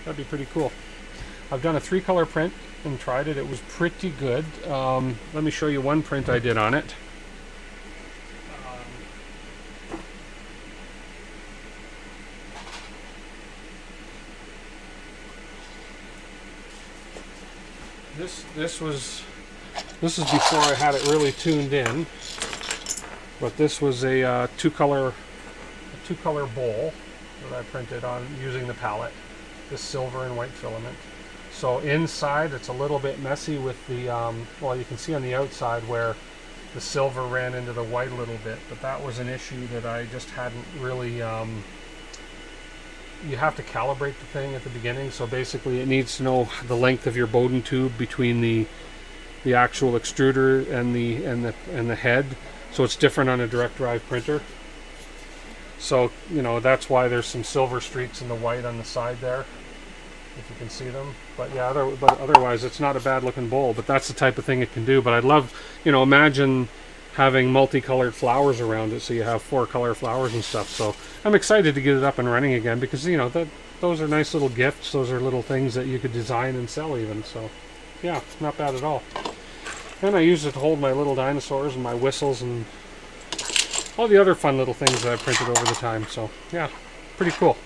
That'd be pretty cool. I've done a 3 color print and tried it. It was pretty good. Let me show you one print I did on it. This is before I had it really tuned in, but this was a two color bowl that I printed on using the palette. This silver and white filament. So inside it's a little bit messy with the well, you can see on the outside where the silver ran into the white a little bit, but that was an issue that I just hadn't really you have to calibrate the thing at the beginning. So basically it needs to know the length of your Bowden tube between the actual extruder and the head, so it's different on a direct drive printer. So, you know, that's why there's some silver streaks in the white on the side there, if you can see them. But yeah, otherwise it's not a bad looking bowl, but that's the type of thing it can do. But I'd love, you know, imagine having multicolored flowers around it, so you have 4 color flowers and stuff. So I'm excited to get it up and running again, because, you know, those are nice little gifts. Those are little things that you could design and sell even. So yeah, not bad at all. And I use it to hold my little dinosaurs and my whistles and all the other fun little things that I've printed over the time. So yeah, pretty cool.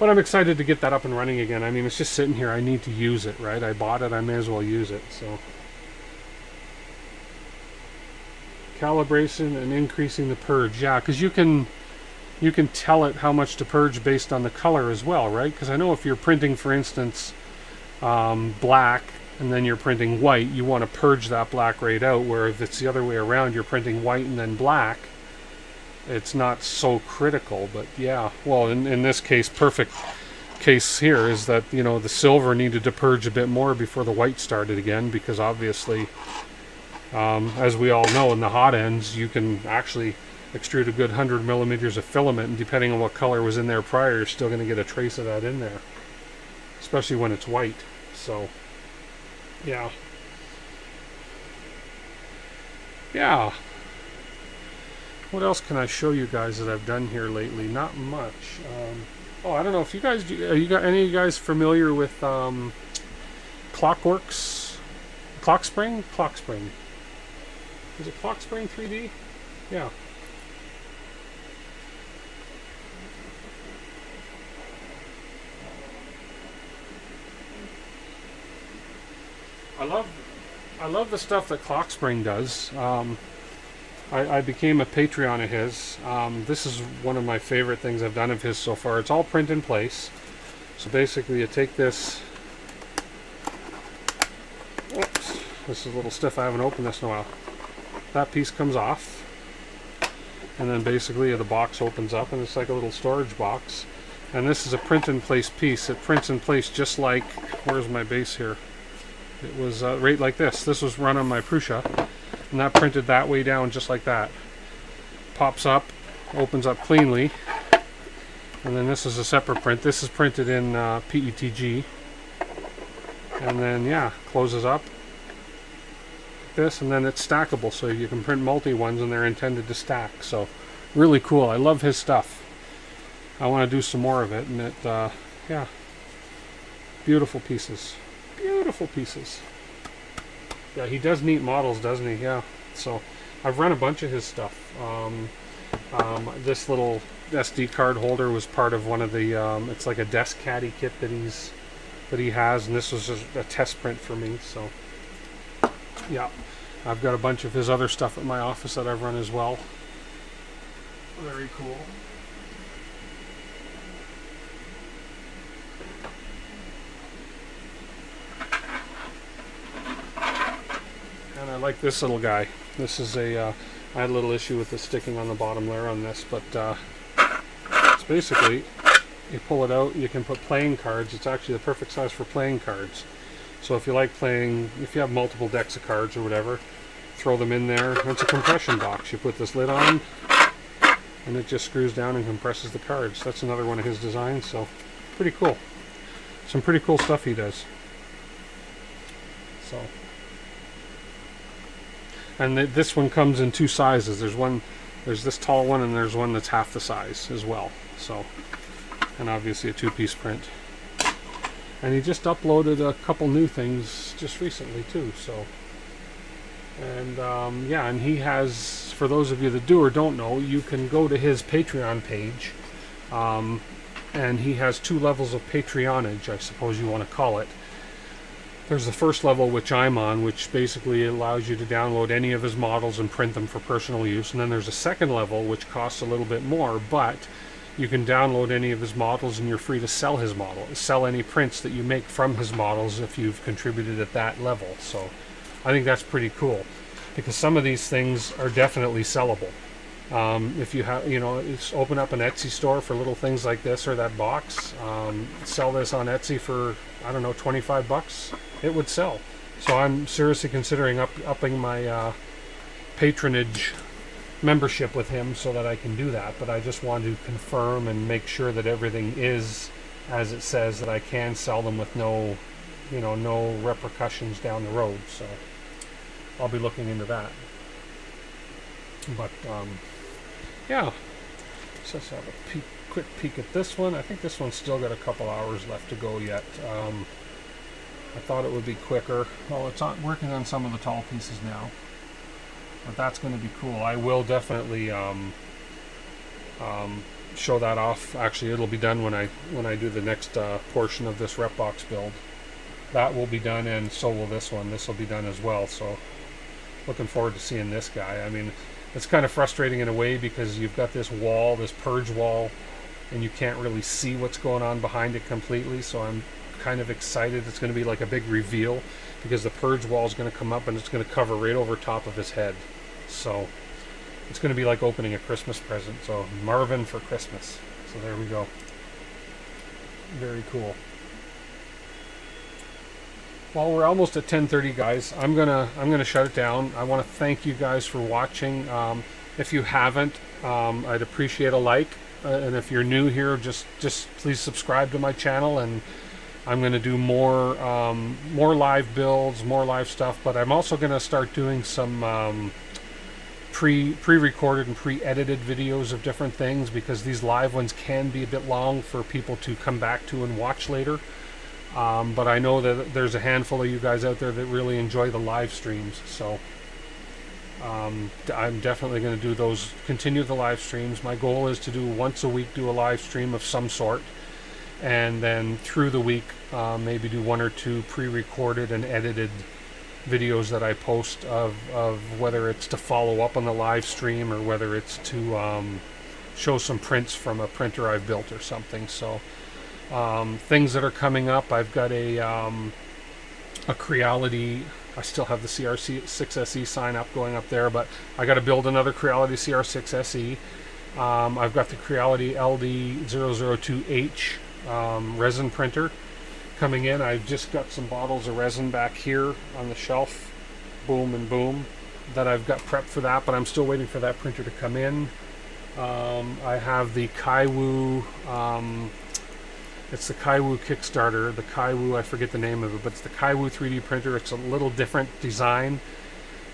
But I'm excited to get that up and running again. I mean, it's just sitting here. I need to use it, right? I bought it. I may as well use it. So calibration and increasing the purge. Yeah, because you can tell it how much to purge based on the color as well, right? Because I know if you're printing, for instance, black, and then you're printing white, you want to purge that black right out, where if it's the other way around, you're printing white and then black, it's not so critical. But yeah, well, in this case, perfect case here is that, you know, the silver needed to purge a bit more before the white started again, because obviously, as we all know, in the hot ends, you can actually extrude a good 100 millimeters of filament, and depending on what color was in there prior, you're still going to get a trace of that in there, especially when it's white. So yeah. What else can I show you guys that I've done here lately? Not much. Oh, I don't know if you guys are any of you guys familiar with Clockworks, Clockspring? Is it Clockspring 3D? Yeah. I love the stuff that Clockspring does. I became a Patreon of his. This is one of my favorite things I've done of his so far. It's all print in place. So basically you take this. Oops, this is a little stiff. I haven't opened this in a while. That piece comes off. And then basically the box opens up, and it's like a little storage box. And this is a print in place piece. It prints in place just like, where's my base here? It was right like this. This was run on my Prusa, and that printed that way down just like that. Pops up, opens up cleanly, and then this is a separate print. This is printed in PETG, and then yeah, closes up like this, and then it's stackable, so you can print multi ones, and they're intended to stack. So really cool. I love his stuff. I want to do some more of it, and it yeah, beautiful pieces. Beautiful pieces. Yeah, he does neat models, doesn't he? Yeah. So I've run a bunch of his stuff. This little SD card holder was part of one of the. It's like a desk caddy kit that he has, and this was just a test print for me. So yeah, I've got a bunch of his other stuff at my office that I've run as well. Very cool. And I like this little guy. This is a, I had a little issue with the sticking on the bottom layer on this, but it's basically, you pull it out, you can put playing cards. It's actually the perfect size for playing cards. So if you like playing, if you have multiple decks of cards or whatever, throw them in there. It's a compression box. You put this lid on, and it just screws down and compresses the cards. That's another one of his designs, so pretty cool. Some pretty cool stuff he does. So. And this one comes in two sizes. There's this tall one, and there's one that's half the size as well. So, and obviously a two-piece print. And he just uploaded a couple new things just recently too. So, and yeah, and he has, for those of you that do or don't know, you can go to his Patreon page, and he has 2 levels of Patreonage, I suppose you want to call it. There's the first level, which I'm on, which basically allows you to download any of his models and print them for personal use. And then there's a second level, which costs a little bit more, but you can download any of his models, and you're free to sell his model, sell any prints that you make from his models if you've contributed at that level. So I think that's pretty cool, because some of these things are definitely sellable. If you have, you know, just open up an Etsy store for little things like this or that box, sell this on Etsy for, I don't know, 25 bucks, it would sell. So I'm seriously considering upping my patronage membership with him so that I can do that. But I just want to confirm and make sure that everything is as it says, that I can sell them with no, you know, no repercussions down the road. So I'll be looking into that. But yeah, so let's have a quick peek at this one. I think this one's still got a couple hours left to go yet. I thought it would be quicker. Well, it's working on some of the tall pieces now, but that's going to be cool. I will definitely show that off. Actually, it'll be done when I do the next portion of this Repbox build. That will be done, and so will this one. This will be done as well. So looking forward to seeing this guy. I mean, it's kind of frustrating in a way because you've got this wall, this purge wall, and you can't really see what's going on behind it completely. So I'm kind of excited. It's going to be like a big reveal because the purge wall is going to come up and it's going to cover right over top of his head. So it's going to be like opening a Christmas present. So Marvin for Christmas. So there we go. Very cool. Well, we're almost at 10:30, guys. I'm gonna shut it down. I want to thank you guys for watching. If you haven't, I'd appreciate a like. And if you're new here, just please subscribe to my channel. And I'm gonna do more live builds, more live stuff. But I'm also gonna start doing some pre-recorded and pre-edited videos of different things, because these live ones can be a bit long for people to come back to and watch later. But I know that there's a handful of you guys out there that really enjoy the live streams, so I'm definitely going to do those, continue the live streams. My goal is to do once a week, do a live stream of some sort, and then through the week maybe do 1 or 2 pre-recorded and edited videos that I post of whether it's to follow up on the live stream or whether it's to show some prints from a printer I've built or something. So things that are coming up, I've got a Creality. I still have the CR6SE sign up going up there, but I got to build another Creality CR6SE. I've got the Creality LD002H resin printer coming in. I've just got some bottles of resin back here on the shelf, boom and boom, that I've got prepped for that, but I'm still waiting for that printer to come in. I have the Kaiwu, it's the Kaiwu Kickstarter, the Kaiwu, I forget the name of it, but it's the Kaiwu 3D printer. It's a little different design.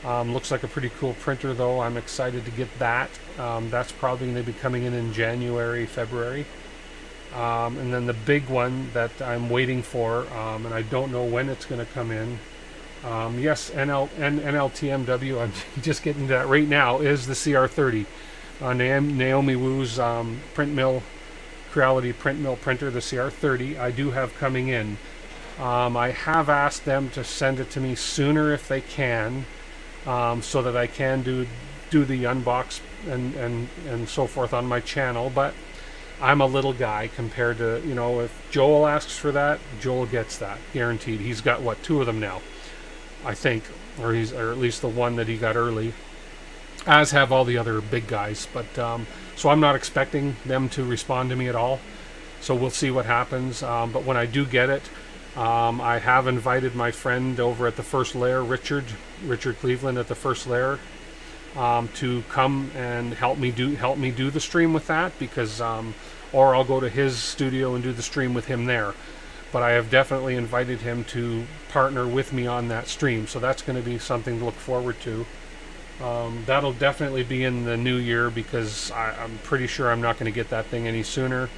Looks like a pretty cool printer though. I'm excited to get that. That's probably going to be coming in January, February. And then the big one that I'm waiting for, and I don't know when it's going to come in. Yes, NLTMW, I'm just getting to that right now, is the CR30. Naomi Wu's print mill, Creality print mill printer, the CR30, I do have coming in. I have asked them to send it to me sooner if they can, so that I can do the unbox and so forth on my channel. But I'm a little guy compared to, you know, if Joel asks for that, Joel gets that, guaranteed. He's got, what, 2 of them now, I think, or at least the one that he got early, as have all the other big guys. But so I'm not expecting them to respond to me at all, so we'll see what happens. But when I do get it, I have invited my friend over at the First Layer, Richard Cleveland at the First Layer, to come and help me do the stream with that, because or I'll go to his studio and do the stream with him there. But I have definitely invited him to partner with me on that stream, so that's going to be something to look forward to. That'll definitely be in the new year, because I'm pretty sure I'm not going to get that thing any sooner.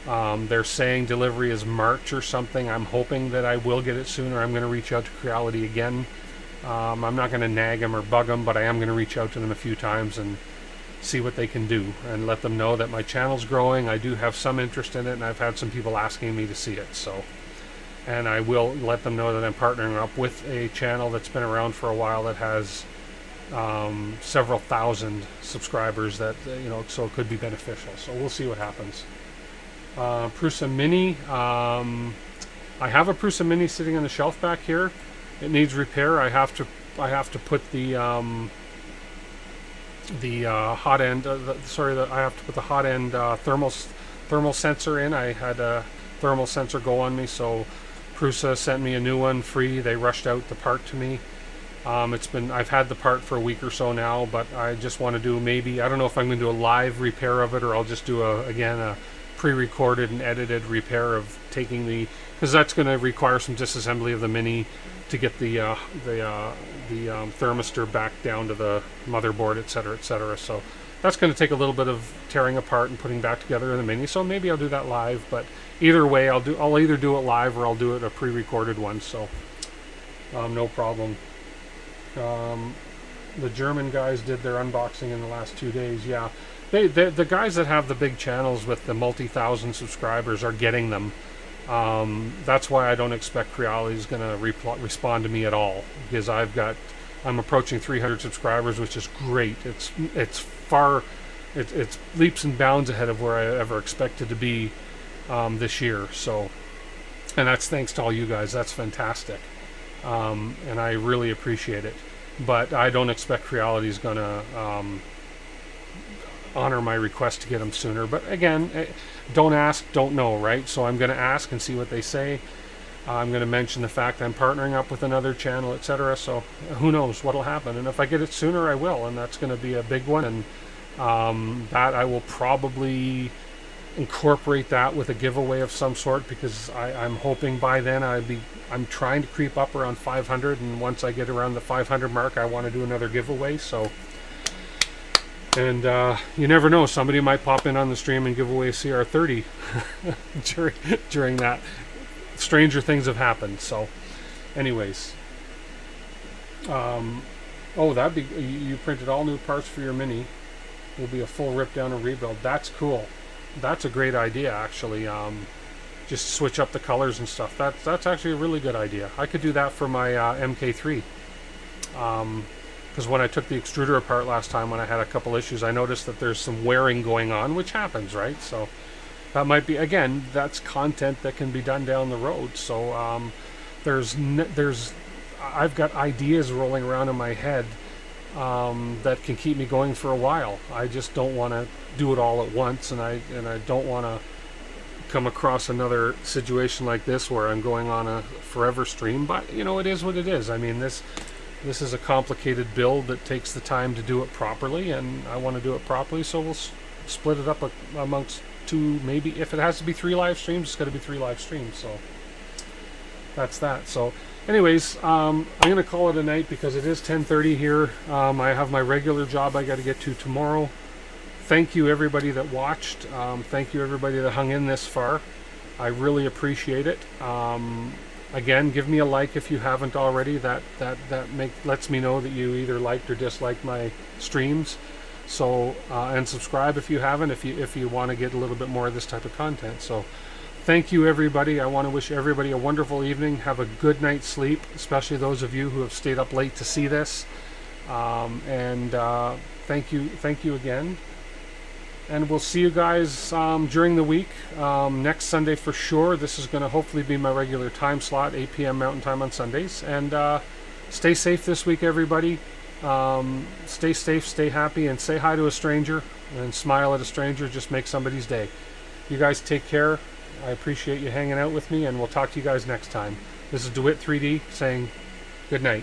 They're saying delivery is March or something. I'm hoping that I will get it sooner. I'm going to reach out to Creality again. I'm not going to nag them or bug them, but I am going to reach out to them a few times and see what they can do, and let them know that my channel's growing. I do have some interest in it, and I've had some people asking me to see it. So, and I will let them know that I'm partnering up with a channel that's been around for a while that has several thousand subscribers, that you know, so it could be beneficial. So we'll see what happens. Prusa Mini, I have a Prusa Mini sitting on the shelf back here. It needs repair. I have to put the hot end. I have to put the hot end thermal sensor in. I had a thermal sensor go on me, so Prusa sent me a new one free. They rushed out the part to me. I've had the part for a week or so now, but I just want to do, maybe, I don't know if I'm going to do a live repair of it, or I'll just do a pre-recorded and edited repair of taking because that's going to require some disassembly of the Mini to get the thermistor back down to the motherboard, etc., etc. So that's going to take a little bit of tearing apart and putting back together in the Mini. So maybe I'll do that live, but either way, I'll either do it live or I'll do it a pre-recorded one. So no problem. The German guys did their unboxing in the last 2 days. Yeah, the guys that have the big channels with the multi-thousand subscribers are getting them. That's why I don't expect Creality is going to respond to me at all, because I'm approaching 300 subscribers, which is great. It's leaps and bounds ahead of where I ever expected to be this year. So, and that's thanks to all you guys. That's fantastic, and I really appreciate it. But I don't expect Creality is going to honor my request to get them sooner. But again, don't ask, don't know, right? So I'm going to ask and see what they say. I'm going to mention the fact I'm partnering up with another channel, etc. So who knows what'll happen. And if I get it sooner, I will, and that's going to be a big one. And that I will probably incorporate that with a giveaway of some sort, because I'm hoping by then I'm trying to creep up around 500, and once I get around the 500 mark, I want to do another giveaway. So, and you never know, somebody might pop in on the stream and give away a CR30 during that. Stranger things have happened. So anyways, oh, that'd be, you printed all new parts for your Mini. Will be a full rip down and rebuild. That's cool. That's a great idea, actually. Just switch up the colors and stuff. That's actually a really good idea. I could do that for my MK3. Because when I took the extruder apart last time, when I had a couple issues, I noticed that there's some wearing going on, which happens, right? So that might be, again, that's content that can be done down the road. So I've got ideas rolling around in my head that can keep me going for a while. I just don't want to do it all at once, and I don't want to come across another situation like this where I'm going on a forever stream. But you know, it is what it is. I mean, this is a complicated build that takes the time to do it properly, and I want to do it properly, so we'll split it up amongst two, maybe if it has to be 3 live streams, it's got to be 3 live streams. So that's that. So anyways, I'm going to call it a night because it is 10:30 here. I have my regular job I got to get to tomorrow. Thank you everybody that watched. Thank you everybody that hung in this far. I really appreciate it. Again, give me a like if you haven't already. That lets me know that you either liked or disliked my streams. So and subscribe if you haven't, if you want to get a little bit more of this type of content. So thank you everybody. I want to wish everybody a wonderful evening. Have a good night's sleep, especially those of you who have stayed up late to see this. Thank you again. And we'll see you guys during the week. Next Sunday for sure. This is going to hopefully be my regular time slot, 8 p.m. Mountain Time on Sundays. And stay safe this week, everybody. Stay safe, stay happy, and say hi to a stranger and smile at a stranger. Just make somebody's day. You guys take care. I appreciate you hanging out with me, and we'll talk to you guys next time. This is DeWitt 3D saying good night.